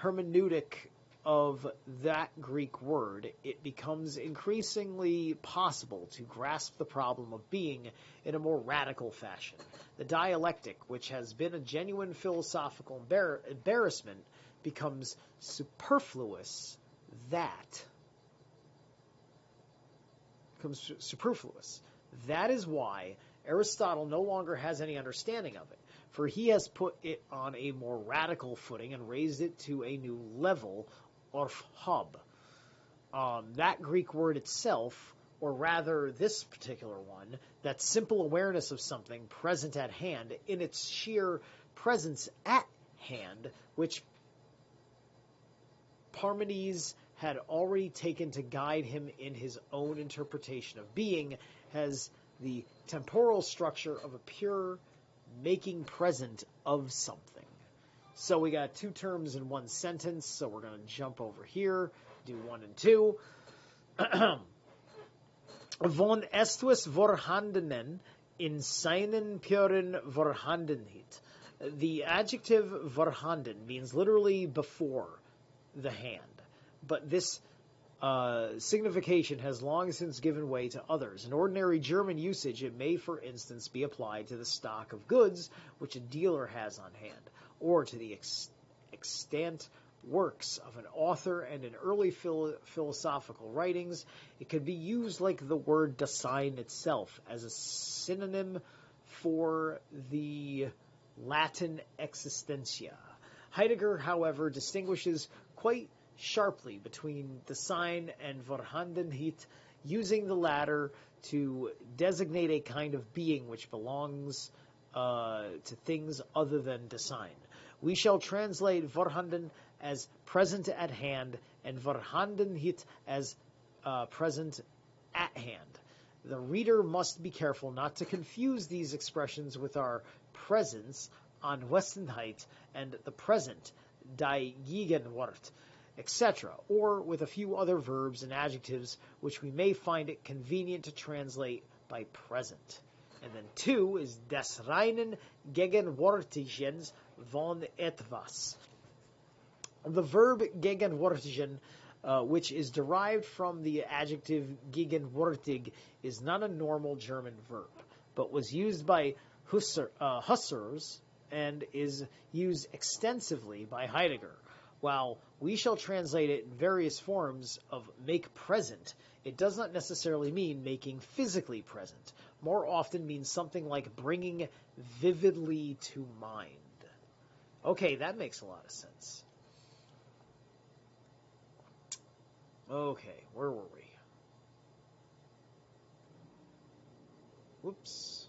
hermeneutic of that Greek word. It becomes increasingly possible to grasp the problem of being in a more radical fashion. The dialectic, which has been a genuine philosophical embarrassment, becomes superfluous. That is why Aristotle no longer has any understanding of it, for he has put it on a more radical footing and raised it to a new level, orf-hub. That Greek word itself, or rather this particular one, that simple awareness of something present at hand in its sheer presence at hand, which Parmenides had already taken to guide him in his own interpretation of being, has the temporal structure of a pure making present of something. So we got two terms in one sentence, so we're going to jump over here, do 1 and 2. Von estus vorhandenen in seinen puren Vorhandenheit. The adjective vorhanden means literally before the hand, but this signification has long since given way to others. In ordinary German usage, it may, for instance, be applied to the stock of goods which a dealer has on hand, or to the extant works of an author, and in early philosophical writings, it could be used like the word Dasein itself as a synonym for the Latin existentia. Heidegger, however, distinguishes quite sharply between Dasein and Vorhandenheit, using the latter to designate a kind of being which belongs to things other than Dasein. We shall translate Vorhanden as present at hand and Vorhandenheit as present at hand. The reader must be careful not to confuse these expressions with our presence, Anwesenheit, and the present, die Gegenwart, etc., or with a few other verbs and adjectives which we may find it convenient to translate by present. And then 2 is des reinen Gegenwärtigens von etwas. The verb gegenwärtigen, which is derived from the adjective gegenwärtig, is not a normal German verb, but was used by Husserls and is used extensively by Heidegger. While we shall translate it in various forms of make present, it does not necessarily mean making physically present. More often means something like bringing vividly to mind. Okay, that makes a lot of sense. Okay, where were we? Whoops.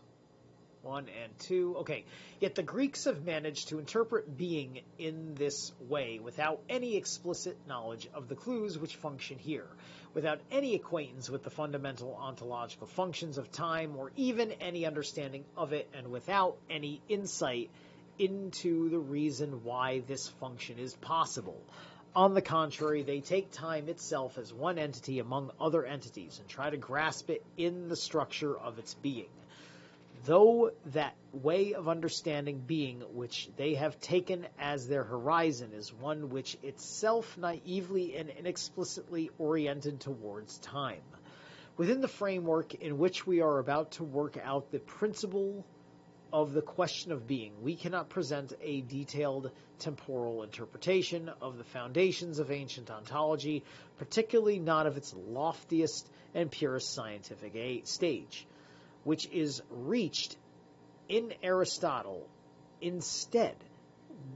1 and 2. Okay, yet the Greeks have managed to interpret being in this way without any explicit knowledge of the clues which function here, without any acquaintance with the fundamental ontological functions of time or even any understanding of it, and without any insight into the reason why this function is possible. On the contrary, they take time itself as one entity among other entities and try to grasp it in the structure of its being. Though that way of understanding being which they have taken as their horizon is one which itself naively and inexplicitly oriented towards time. Within the framework in which we are about to work out the principle of the question of being, we cannot present a detailed temporal interpretation of the foundations of ancient ontology, particularly not of its loftiest and purest scientific stage, which is reached in Aristotle. Instead,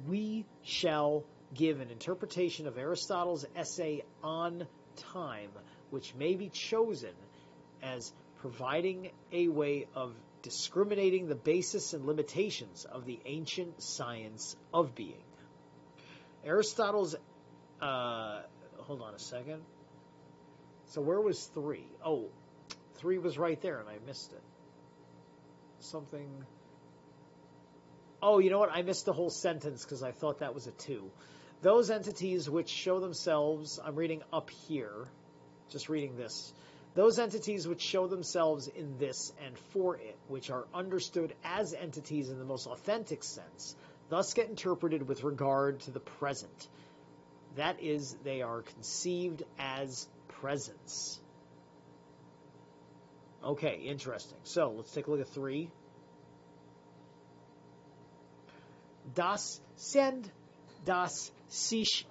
we shall give an interpretation of Aristotle's essay on time, which may be chosen as providing a way of discriminating the basis and limitations of the ancient science of being. Aristotle's, hold on a second. So where was 3? Oh, 3 was right there and I missed it. Something. Oh, you know what? I missed the whole sentence because I thought that was a 2. Those entities which show themselves, I'm reading up here, just reading this. Those entities which show themselves in this and for it, which are understood as entities in the most authentic sense, thus get interpreted with regard to the present. That is, they are conceived as presence. Okay, interesting. So, let's take a look at 3. Das sind, das sich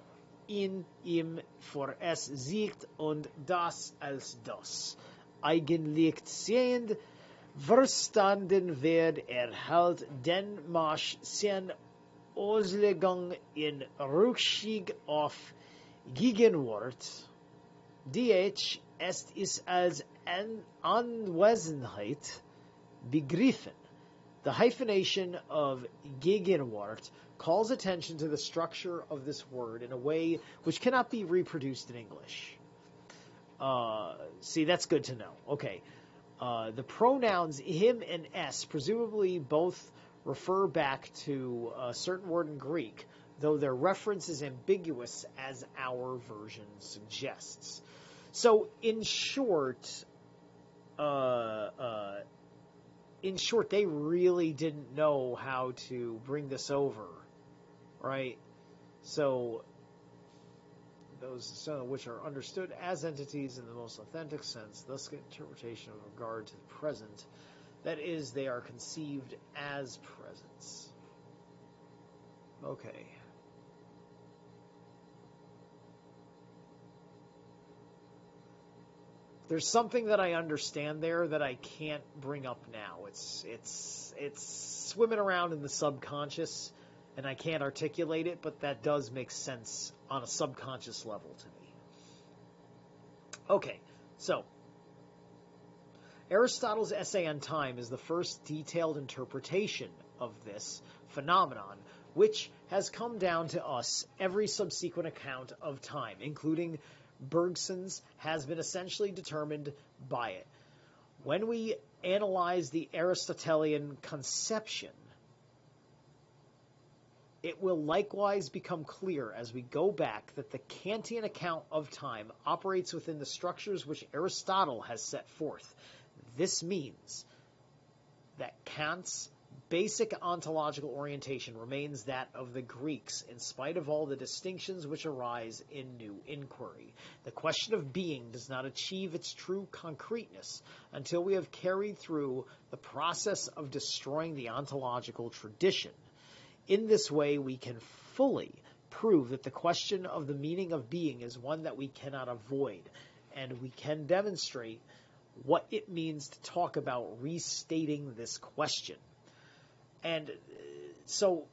in ihm vor es sieht und das als das. Eigentlich sehend, Verstanden wird halt den Marsch sen Auslegung in Rücksicht auf Gegenwart. DH ist als Anwesenheit begriffen. The hyphenation of Gegenwart calls attention to the structure of this word in a way which cannot be reproduced in English. See, that's good to know. Okay. The pronouns him and s presumably both refer back to a certain word in Greek, though their reference is ambiguous as our version suggests. So, in short, they really didn't know how to bring this over, right? So, those which are understood as entities in the most authentic sense, thus interpretation of regard to the present. That is, they are conceived as presence. Okay. There's something that I understand there that I can't bring up now. It's swimming around in the subconscious, and I can't articulate it, but that does make sense on a subconscious level to me. Okay, so Aristotle's essay on time is the first detailed interpretation of this phenomenon, which has come down to us. Every subsequent account of time, including Bergson's, has been essentially determined by it. When we analyze the Aristotelian conception, it will likewise become clear as we go back that the Kantian account of time operates within the structures which Aristotle has set forth. This means that Kant's basic ontological orientation remains that of the Greeks, in spite of all the distinctions which arise in new inquiry. The question of being does not achieve its true concreteness until we have carried through the process of destroying the ontological tradition. In this way, we can fully prove that the question of the meaning of being is one that we cannot avoid, and we can demonstrate what it means to talk about restating this question. And so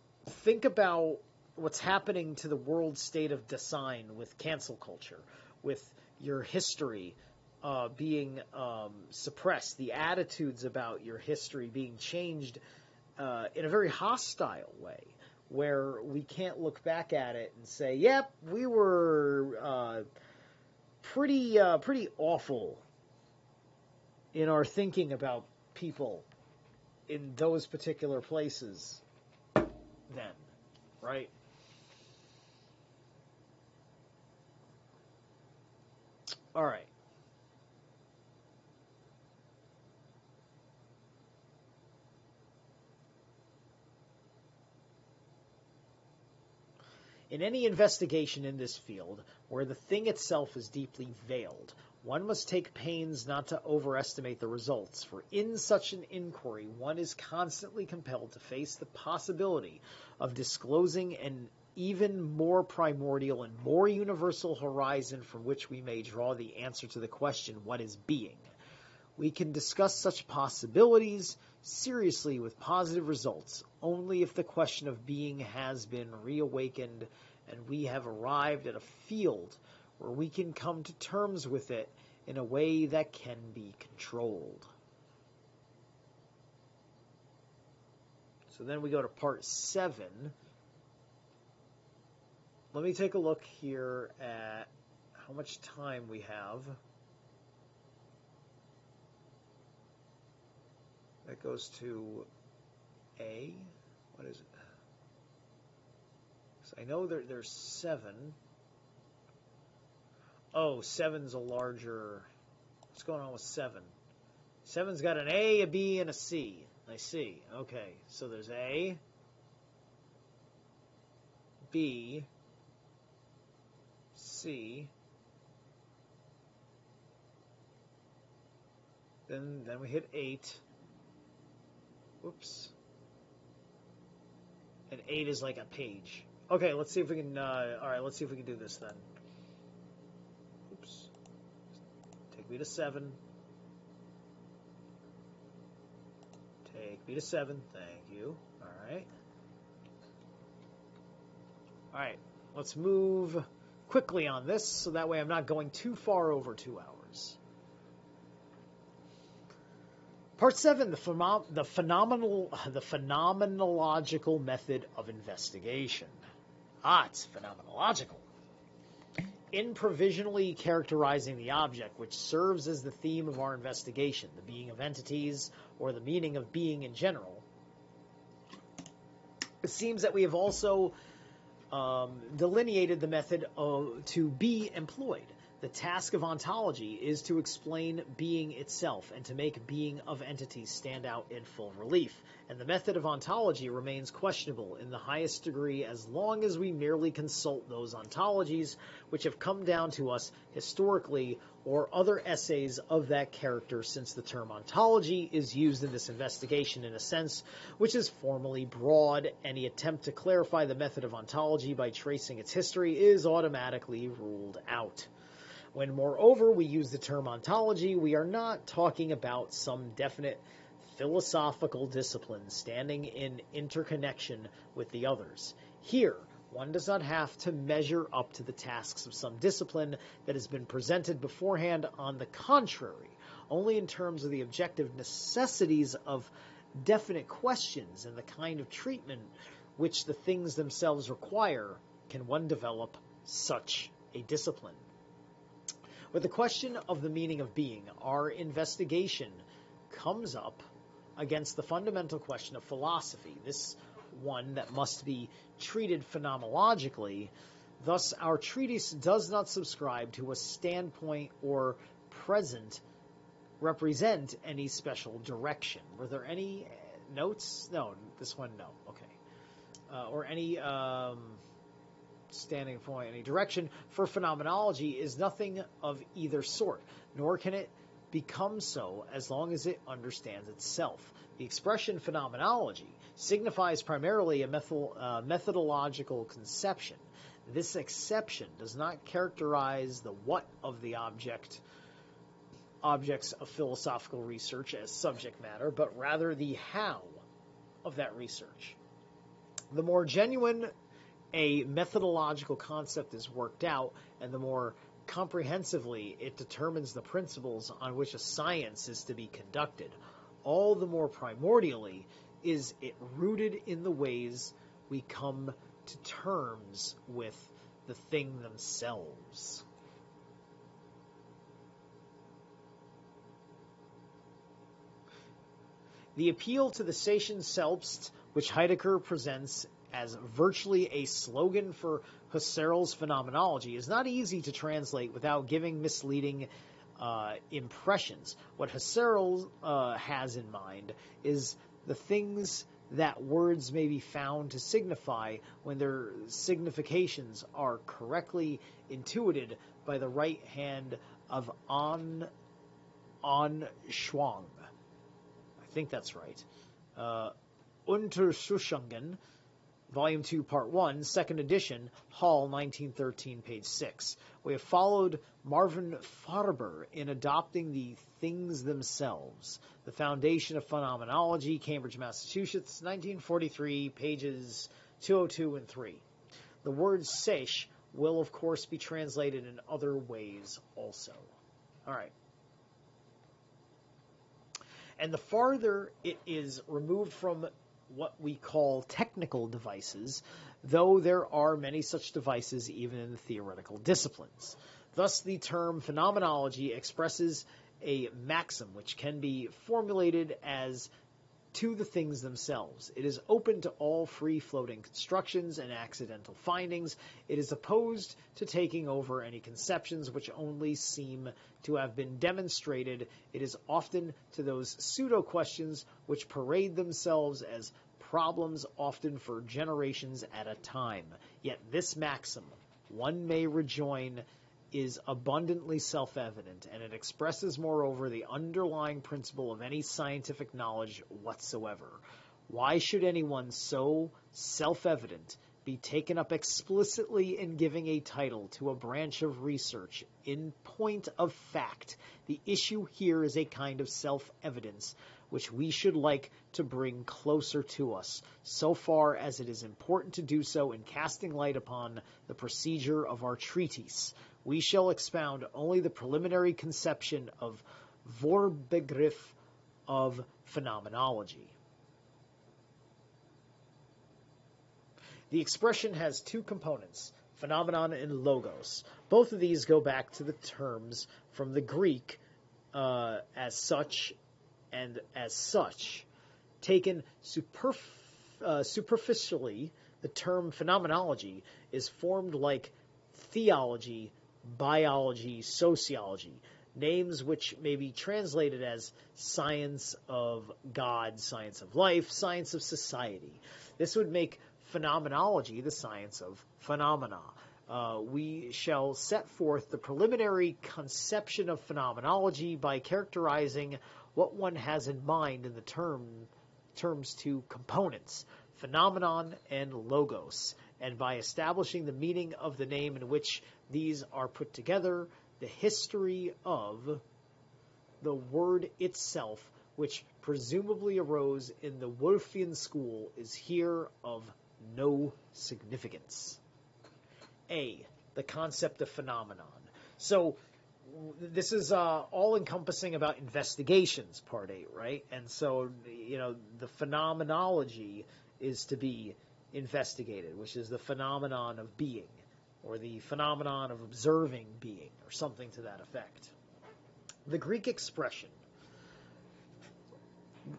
think about what's happening to the world state of design with cancel culture, with your history being suppressed, the attitudes about your history being changed in a very hostile way, where we can't look back at it and say, yep, we were pretty awful in our thinking about people in those particular places then, right? All right. In any investigation in this field, where the thing itself is deeply veiled, one must take pains not to overestimate the results, for in such an inquiry one is constantly compelled to face the possibility of disclosing an even more primordial and more universal horizon from which we may draw the answer to the question, what is being? We can discuss such possibilities seriously with positive results only if the question of being has been reawakened and we have arrived at a field where we can come to terms with it in a way that can be controlled. So then we go to part 7. Let me take a look here at how much time we have. That goes to A. What is it? So I know there's 7. Oh, 7's a larger... What's going on with 7? 7's got an A, a B, and a C. I see. Okay, so there's A, B, C. Then we hit 8. Whoops. And 8 is like a page. Okay, let's see if we can... Alright, let's see if we can do this then. Oops. Take me to 7. Speed of 7. Thank you. All right. All right. Let's move quickly on this, so that way I'm not going too far over 2 hours. Part 7, the phenomenological method of investigation. It's phenomenological. In provisionally characterizing the object, which serves as the theme of our investigation, the being of entities, or the meaning of being in general, it seems that we have also delineated the method to be employed. The task of ontology is to explain being itself and to make being of entities stand out in full relief. And the method of ontology remains questionable in the highest degree as long as we merely consult those ontologies which have come down to us historically or other essays of that character, since the term ontology is used in this investigation in a sense which is formally broad. Any attempt to clarify the method of ontology by tracing its history is automatically ruled out. When, moreover, we use the term ontology, we are not talking about some definite philosophical discipline standing in interconnection with the others. Here, one does not have to measure up to the tasks of some discipline that has been presented beforehand. On the contrary, only in terms of the objective necessities of definite questions and the kind of treatment which the things themselves require can one develop such a discipline. With the question of the meaning of being, our investigation comes up against the fundamental question of philosophy, this one that must be treated phenomenologically. Thus, our treatise does not subscribe to a standpoint or represent any special direction. Were there any notes? No, this one, no. Okay. Or any standing point, any direction for phenomenology is nothing of either sort, nor can it become so as long as it understands itself. The expression phenomenology signifies primarily a methodological conception. This exception does not characterize the what of the objects of philosophical research as subject matter, but rather the how of that research. The more genuine a methodological concept is worked out, and the more comprehensively it determines the principles on which a science is to be conducted, all the more primordially is it rooted in the ways we come to terms with the thing themselves. The appeal to the Sachsen Selbst, which Heidegger presents as virtually a slogan for Husserl's phenomenology, is not easy to translate without giving misleading impressions. What Husserl has in mind is the things that words may be found to signify when their significations are correctly intuited by the right hand of Schwang. I think that's right. Untersuchungen, Volume 2, Part 1, 2nd edition, Hall, 1913, page 6. We have followed Marvin Farber in adopting the things themselves. The Foundation of Phenomenology, Cambridge, Massachusetts, 1943, pages 202 and 3. The word Sech will, of course, be translated in other ways also. All right. And the farther it is removed from what we call technical devices, though there are many such devices even in the theoretical disciplines. Thus, the term phenomenology expresses a maxim which can be formulated as to the things themselves. It is open to all free-floating constructions and accidental findings. It is opposed to taking over any conceptions which only seem to have been demonstrated. It is often to those pseudo-questions which parade themselves as problems, often for generations at a time. Yet this maxim, one may rejoin, is abundantly self-evident, and it expresses, moreover, the underlying principle of any scientific knowledge whatsoever. Why should anyone so self-evident be taken up explicitly in giving a title to a branch of research? In point of fact, the issue here is a kind of self-evidence which we should like to bring closer to us, so far as it is important to do so in casting light upon the procedure of our treatise. We shall expound only the preliminary conception of Vorbegriff of phenomenology. The expression has two components, phenomenon and logos. Both of these go back to the terms from the Greek as such and as such. Taken superficially, the term phenomenology is formed like theology, biology, sociology, names which may be translated as science of God, science of life, science of society. This would make phenomenology the science of phenomena. We shall set forth the preliminary conception of phenomenology by characterizing what one has in mind in the terms two components, phenomenon and logos, and by establishing the meaning of the name in which these are put together. The history of the word itself, which presumably arose in the Wolffian school, is here of no significance. A, the concept of phenomenon. So this is all-encompassing about investigations, part 8, right? And so, the phenomenology is to be investigated, which is the phenomenon of being, or the phenomenon of observing being, or something to that effect. The Greek expression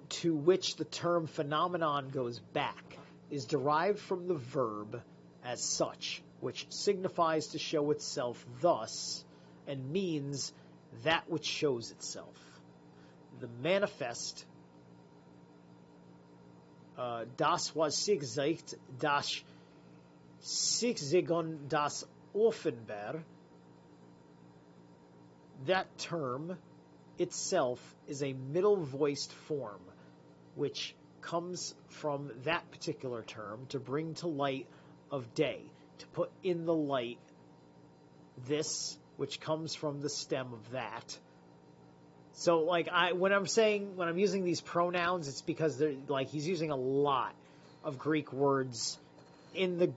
to which the term phenomenon goes back is derived from the verb as such, which signifies to show itself thus, and means that which shows itself. The manifest, das was sich zeigt, das sich zegon das offenbar, that term itself is a middle-voiced form, which comes from that particular term to bring to light of day, to put in the light this, which comes from the stem of that. So, when I'm using these pronouns, it's because they're he's using a lot of Greek words in the,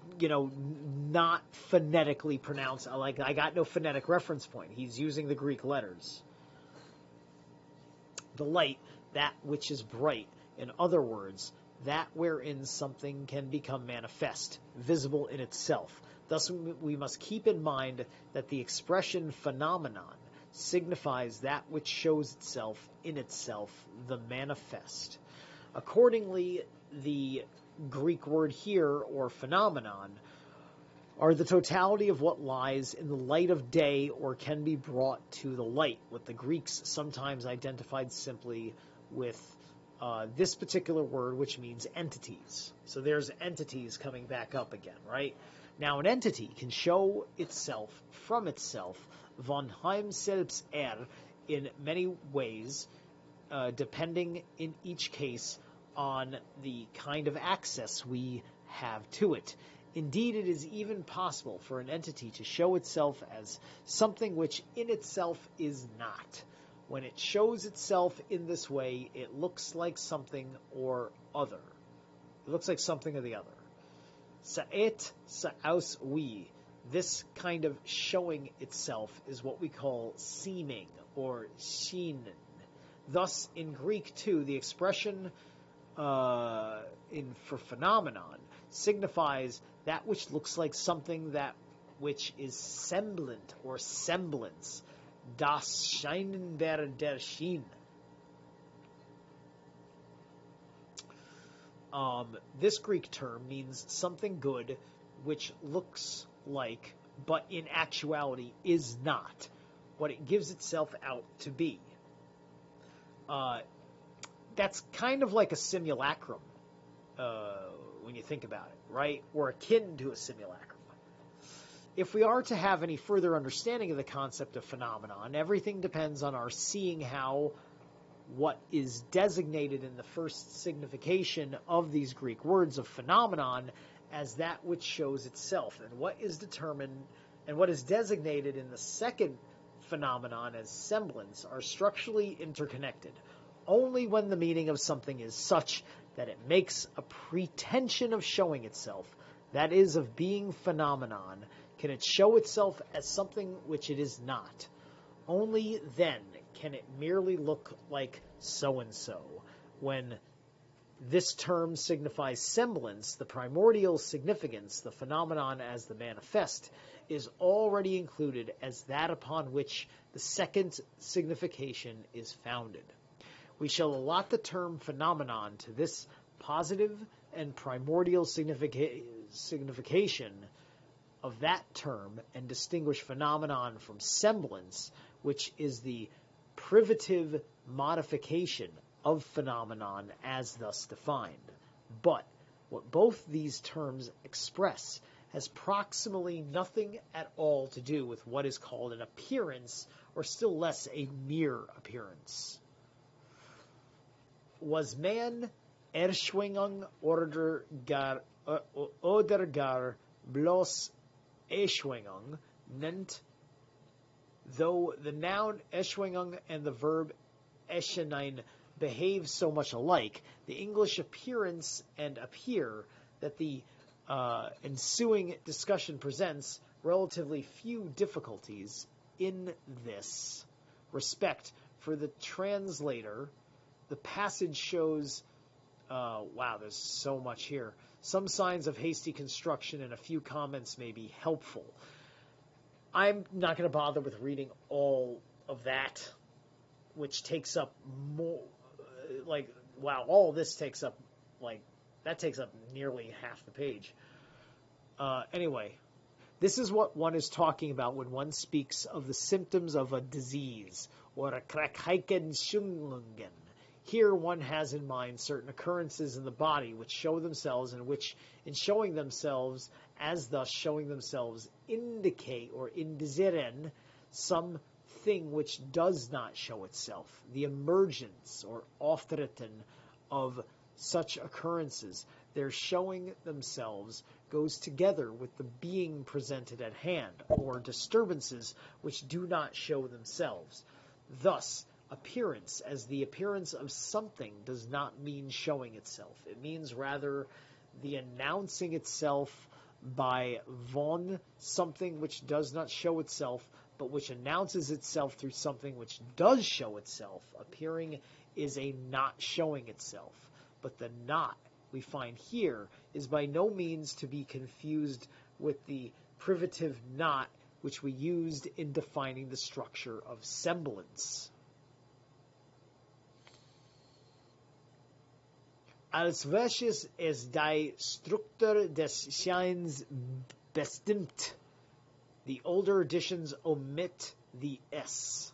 not phonetically pronounced. I got no phonetic reference point. He's using the Greek letters. The light, that which is bright. In other words, that wherein something can become manifest, visible in itself. Thus, we must keep in mind that the expression phenomenon signifies that which shows itself in itself, the manifest. Accordingly, the Greek word here, or phenomenon, are the totality of what lies in the light of day or can be brought to the light, what the Greeks sometimes identified simply with this particular word, which means entities. So there's entities coming back up again, right? Now, an entity can show itself from itself, von heim selbst in many ways, depending in each case on the kind of access we have to it. Indeed, it is even possible for an entity to show itself as something which in itself is not. When it shows itself in this way, it looks like something or other. It looks like something or the other. Sa'et, sa'aus we. This kind of showing itself is what we call seeming, or shinen. Thus, in Greek, too, the expression for phenomenon signifies that which looks like something, that which is semblant or semblance. Das Scheinen der Schien. This Greek term means something good which looks like, but in actuality is not, what it gives itself out to be. That's kind of like a simulacrum, when you think about it, right? Or akin to a simulacrum. If we are to have any further understanding of the concept of phenomenon, everything depends on our seeing how what is designated in the first signification of these Greek words of phenomenon as that which shows itself, and what is determined and what is designated in the second phenomenon as semblance are structurally interconnected. Only when the meaning of something is such that it makes a pretension of showing itself, that is, of being phenomenon, can it show itself as something which it is not. Only then can it merely look like so-and-so. When this term signifies semblance, the primordial significance, the phenomenon as the manifest, is already included as that upon which the second signification is founded. We shall allot the term phenomenon to this positive and primordial signification of that term and distinguish phenomenon from semblance, which is the privative modification of phenomenon as thus defined. But what both these terms express has proximally nothing at all to do with what is called an appearance, or still less a mere appearance. Was man Erschwingung oder gar bloß Erschwingung nennt, though the noun Erschwingung and the verb erscheinen behave so much alike, the English appearance and appear that the ensuing discussion presents relatively few difficulties in this respect. For the translator, the passage shows, wow, there's so much here. Some signs of hasty construction and a few comments may be helpful. I'm not going to bother with reading all of that, which takes up more, all this takes up, that takes up nearly half the page. Anyway, this is what one is talking about when one speaks of the symptoms of a disease, or a Krankheitsschulungen. Here one has in mind certain occurrences in the body which show themselves and which, in showing themselves, as thus showing themselves, indicate or indicieren some thing which does not show itself. The emergence or auftreten of such occurrences, their showing themselves, goes together with the being presented at hand, or disturbances which do not show themselves. Thus, appearance as the appearance of something does not mean showing itself. It means rather the announcing itself by von something which does not show itself, but which announces itself through something which does show itself. Appearing is a not showing itself, but the not we find here is by no means to be confused with the privative not which we used in defining the structure of semblance. Als welches es die Struktur des Scheins bestimmt. The older editions omit the S.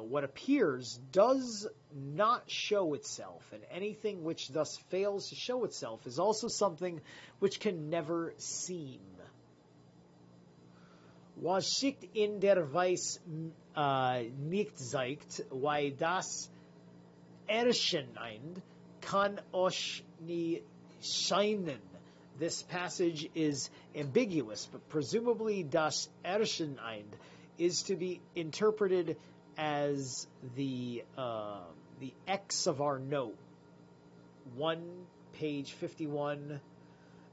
What appears does not show itself, and anything which thus fails to show itself is also something which can never seem. Was schickt in der Weis nicht zeigt, weil das Erscheinen kann euch nie scheinen. This passage is ambiguous, but presumably das Erscheinen is to be interpreted as the X of our note, page 51,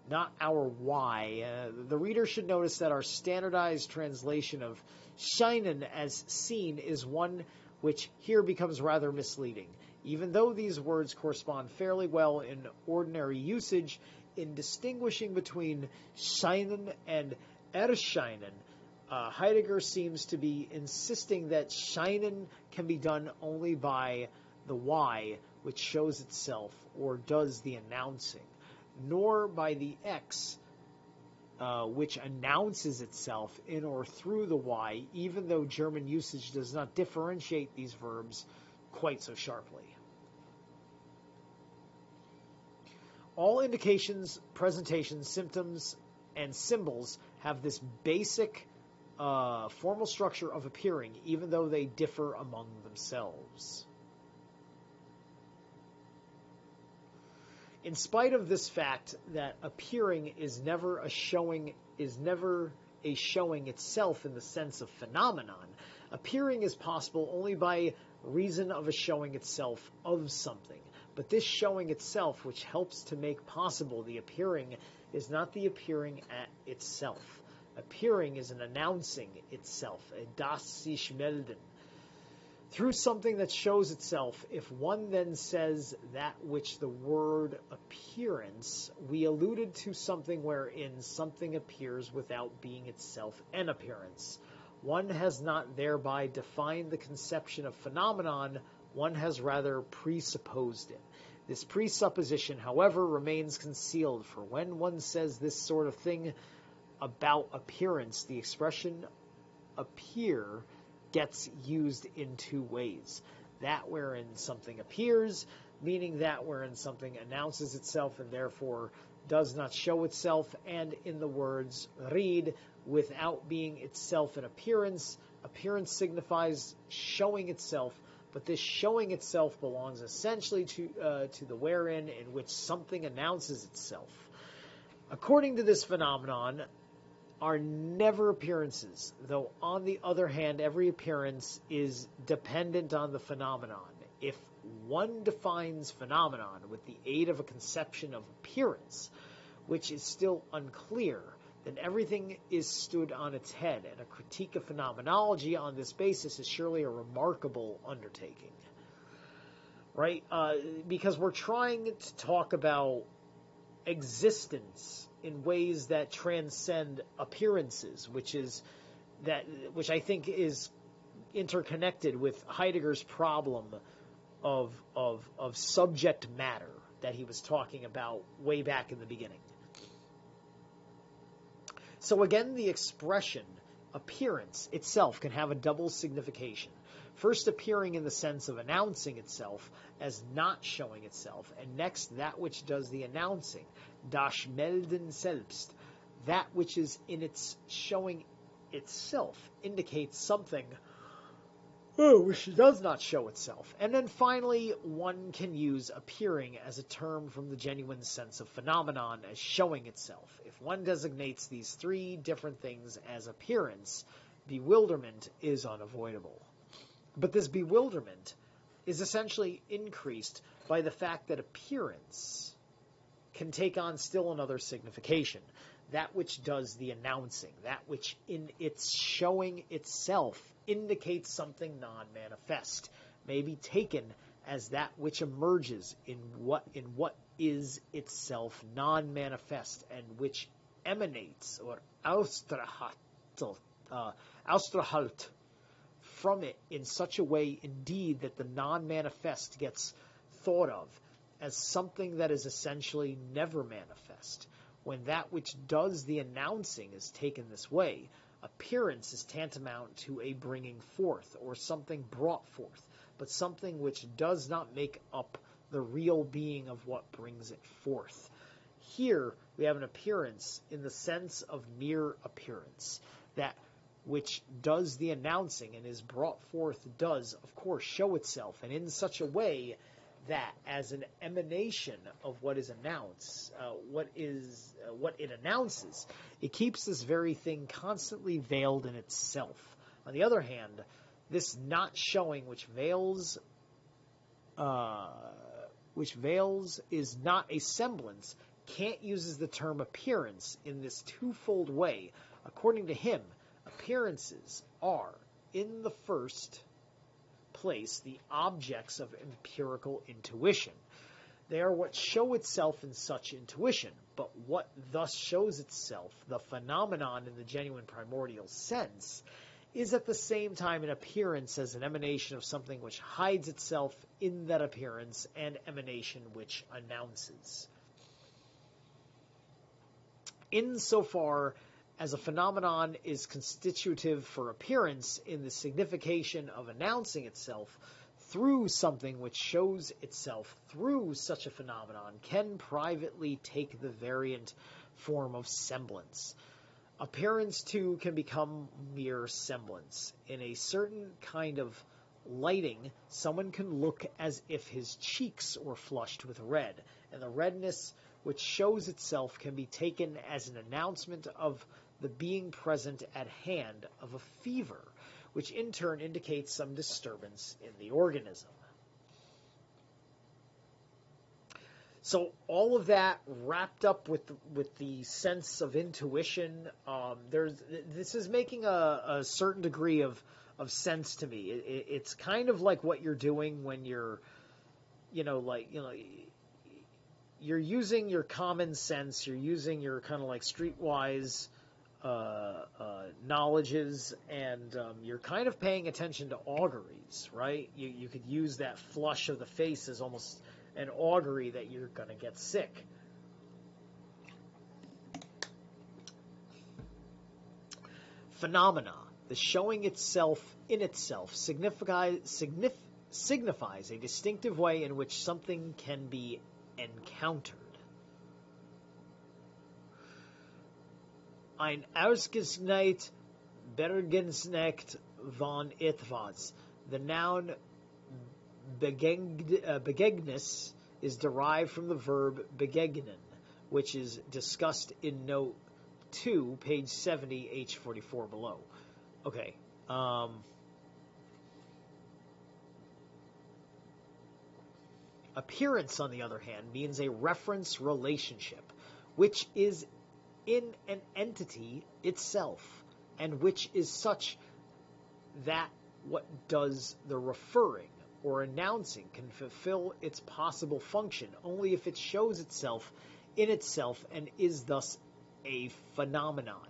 not our Y. The reader should notice that our standardized translation of scheinen as seen is one which here becomes rather misleading. Even though these words correspond fairly well in ordinary usage, in distinguishing between scheinen and erscheinen, Heidegger seems to be insisting that scheinen can be done only by the Y, which shows itself or does the announcing, nor by the X, which announces itself in or through the Y, even though German usage does not differentiate these verbs quite so sharply. All indications, presentations, symptoms, and symbols have this basic formal structure of appearing, even though they differ among themselves. In spite of this fact that appearing is never a showing, is never a showing itself in the sense of phenomenon. Appearing is possible only by reason of a showing itself of something. But this showing itself, which helps to make possible the appearing, is not the appearing at itself. Appearing is an announcing itself, a das sich melden. Through something that shows itself, if one then says that which the word appearance, we alluded to something wherein something appears without being itself an appearance. One has not thereby defined the conception of phenomenon, one has rather presupposed it. This presupposition, however, remains concealed, for when one says this sort of thing about appearance, the expression appear gets used in two ways. That wherein something appears, meaning that wherein something announces itself and therefore does not show itself, and in the words read, without being itself an appearance. Appearance signifies showing itself, but this showing itself belongs essentially to the wherein in which something announces itself. According to this phenomenon, are never appearances, though on the other hand, every appearance is dependent on the phenomenon. If one defines phenomenon with the aid of a conception of appearance, which is still unclear, then everything is stood on its head, and a critique of phenomenology on this basis is surely a remarkable undertaking. Right? Because we're trying to talk about existence in ways that transcend appearances, which I think is interconnected with Heidegger's problem of subject matter that he was talking about way back in the beginning. So again, the expression appearance itself can have a double signification. First, appearing in the sense of announcing itself as not showing itself, and next, that which does the announcing, das Melden selbst, that which is in its showing itself, indicates something which does not show itself. And then finally, one can use appearing as a term from the genuine sense of phenomenon as showing itself. If one designates these three different things as appearance, bewilderment is unavoidable. But this bewilderment is essentially increased by the fact that appearance can take on still another signification, that which does the announcing, that which in its showing itself indicates something non-manifest, may be taken as that which emerges in what is itself non-manifest and which emanates or austrahalt from it in such a way indeed that the non-manifest gets thought of as something that is essentially never manifest. When that which does the announcing is taken this way, appearance is tantamount to a bringing forth, or something brought forth, but something which does not make up the real being of what brings it forth. Here we have an appearance in the sense of mere appearance. That which does the announcing and is brought forth does, of course, show itself, and in such a way that as an emanation of what is announced, what it announces, it keeps this very thing constantly veiled in itself. On the other hand, this not showing which veils is not a semblance, Kant uses the term appearance in this twofold way. According to him, appearances are, in the first place, the objects of empirical intuition. They are what show itself in such intuition, but what thus shows itself, the phenomenon in the genuine primordial sense, is at the same time an appearance as an emanation of something which hides itself in that appearance, and emanation which announces. Insofar as a phenomenon is constitutive for appearance in the signification of announcing itself, through something which shows itself through such a phenomenon can privately take the variant form of semblance. Appearance, too, can become mere semblance. In a certain kind of lighting, someone can look as if his cheeks were flushed with red, and the redness which shows itself can be taken as an announcement of the being present at hand of a fever, which in turn indicates some disturbance in the organism. So all of that wrapped up with the sense of intuition, this is making a certain degree of sense to me. It's kind of like what you're doing when you're, you're using your common sense, you're using your kind of like streetwise knowledges, and you're kind of paying attention to auguries, right? You could use that flush of the face as almost an augury that you're going to get sick. Phenomena, the showing itself in itself, signifies a distinctive way in which something can be encountered. Ein ausgezeichnet Bergensnecht von etwas. The noun begegnis is derived from the verb begegnen, which is discussed in note 2, page 70, H44 below. Okay. Appearance, on the other hand, means a reference relationship, which is in an entity itself, and which is such that what does the referring or announcing can fulfill its possible function only if it shows itself in itself and is thus a phenomenon,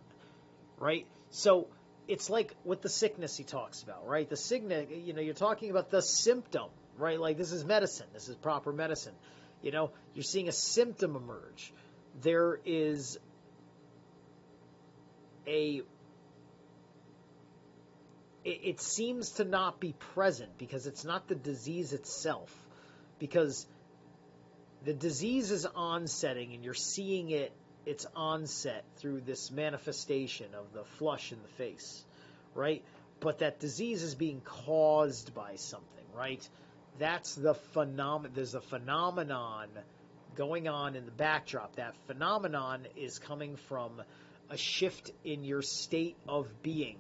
right? So it's like with the sickness he talks about, right? The sickness, you're talking about the symptom, right? Like this is medicine. This is proper medicine. You're seeing a symptom emerge. There is it seems to not be present because it's not the disease itself, because the disease is onsetting and you're seeing its onset through this manifestation of the flush in the face, right? But that disease is being caused by something, right? That's the phenomenon. There's a phenomenon going on in the backdrop. That phenomenon is coming from a shift in your state of being,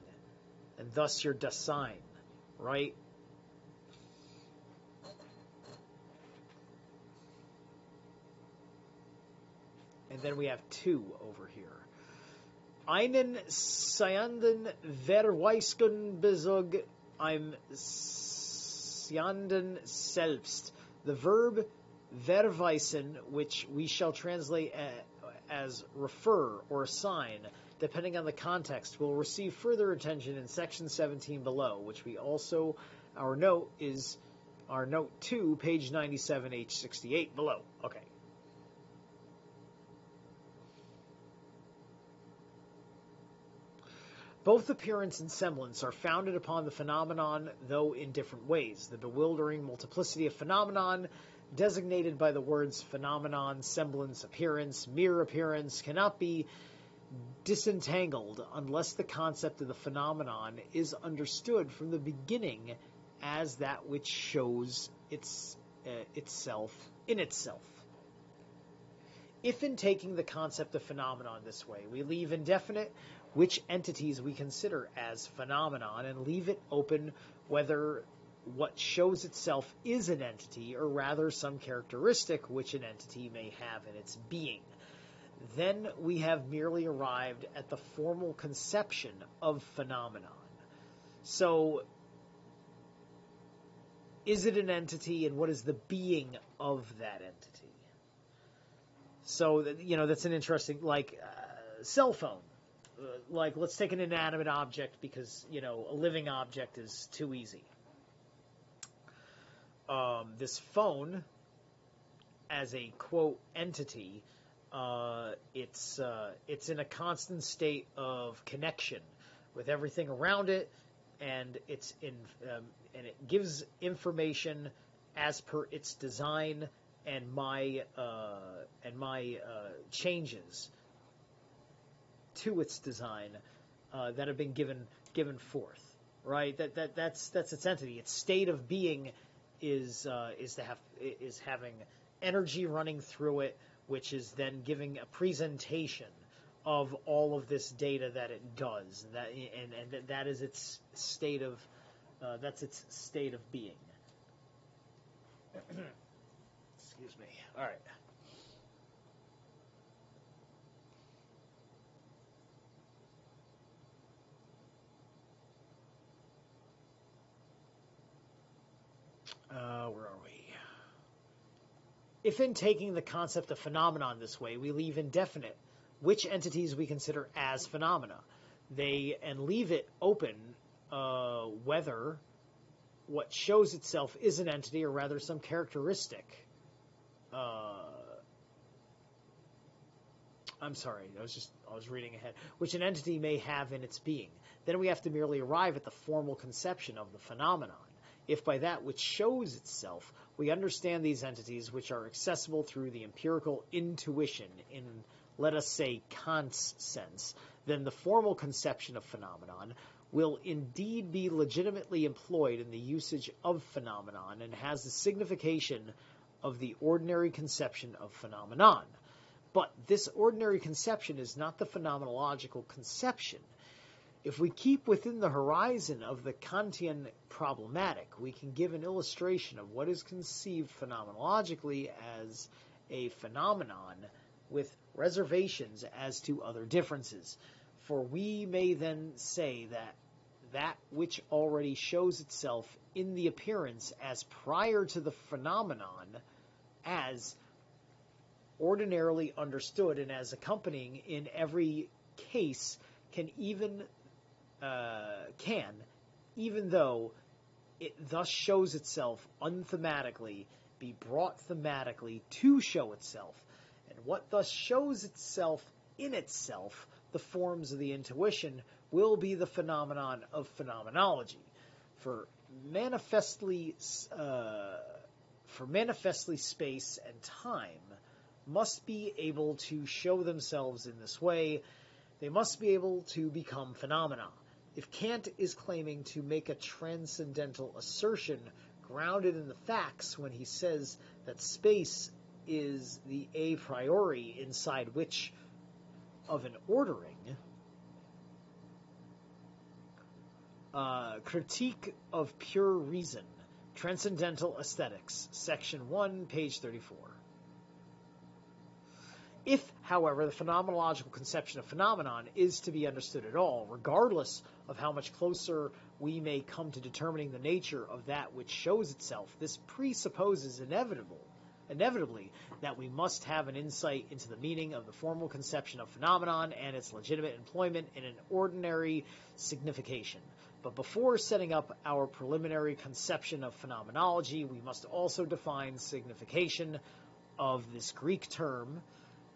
and thus your Dasein, right? And then we have 2 over here. Einen seienden Verweisung Bezug im Seienden selbst. The verb verweisen, which we shall translate as refer or assign, depending on the context, will receive further attention in section 17 below, which we also, our note 2, page 97, H68 below. Okay. Both appearance and semblance are founded upon the phenomenon, though in different ways. The bewildering multiplicity of phenomenon, designated by the words phenomenon, semblance, appearance, mere appearance, cannot be disentangled unless the concept of the phenomenon is understood from the beginning as that which shows itself in itself. If in taking the concept of phenomenon this way, we leave indefinite which entities we consider as phenomenon and leave it open whether what shows itself is an entity or rather some characteristic which an entity may have in its being, then we have merely arrived at the formal conception of phenomenon. So, is it an entity, and what is the being of that entity? So, that's an interesting, cell phone. Let's take an inanimate object because, a living object is too easy. This phone, as a, quote, entity, it's in a constant state of connection with everything around it, and and it gives information as per its design and my changes to its design that have been given forth, right? That's its entity. Its state of being is having energy running through it, which is then giving a presentation of all of this data that it does. That is its state of that's its state of being. Excuse me. All right. Where are we? If in taking the concept of phenomenon this way, we leave indefinite which entities we consider as phenomena, and leave it open whether what shows itself is an entity or rather some characteristic. I'm sorry, I was reading ahead. Which an entity may have in its being. Then we have to merely arrive at the formal conception of the phenomenon. If by that which shows itself we understand these entities which are accessible through the empirical intuition in, let us say, Kant's sense, then the formal conception of phenomenon will indeed be legitimately employed in the usage of phenomenon and has the signification of the ordinary conception of phenomenon. But this ordinary conception is not the phenomenological conception. If we keep within the horizon of the Kantian problematic, we can give an illustration of what is conceived phenomenologically as a phenomenon with reservations as to other differences. For we may then say that which already shows itself in the appearance as prior to the phenomenon, as ordinarily understood and as accompanying in every case, even though it thus shows itself unthematically, be brought thematically to show itself. And what thus shows itself in itself, the forms of the intuition, will be the phenomenon of phenomenology. For manifestly space and time must be able to show themselves in this way. They must be able to become phenomena. If Kant is claiming to make a transcendental assertion grounded in the facts when he says that space is the a priori inside which of an ordering, Critique of Pure Reason, Transcendental Aesthetics, Section 1, page 34. If, however, the phenomenological conception of phenomenon is to be understood at all, regardless of how much closer we may come to determining the nature of that which shows itself, this presupposes inevitably that we must have an insight into the meaning of the formal conception of phenomenon and its legitimate employment in an ordinary signification. But before setting up our preliminary conception of phenomenology, we must also define signification of this Greek term,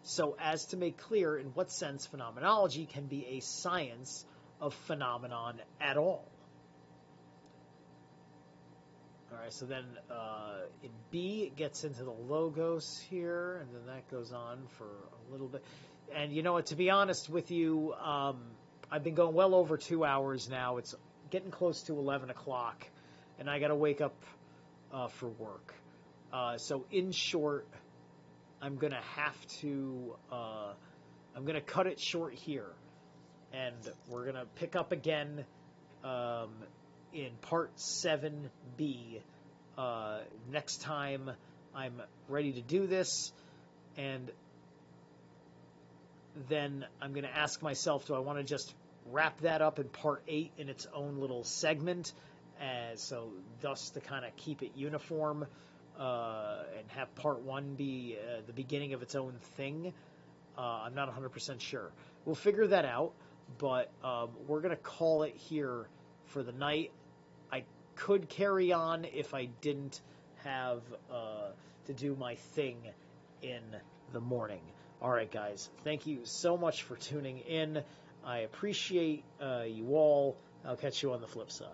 so as to make clear in what sense phenomenology can be a science of phenomenon at all. All right, so then in B, it gets into the logos here, and then that goes on for a little bit. And you know what, to be honest with you, I've been going well over 2 hours now. It's getting close to 11 o'clock, and I got to wake up for work. So in short, I'm going to have to, I'm going to cut it short here. And we're going to pick up again in part 7B next time I'm ready to do this. And then I'm going to ask myself, do I want to just wrap that up in part 8 in its own little segment? So thus to kind of keep it uniform. And have part 1 be the beginning of its own thing. I'm not 100% sure. We'll figure that out, but we're going to call it here for the night. I could carry on if I didn't have to do my thing in the morning. All right, guys. Thank you so much for tuning in. I appreciate you all. I'll catch you on the flip side.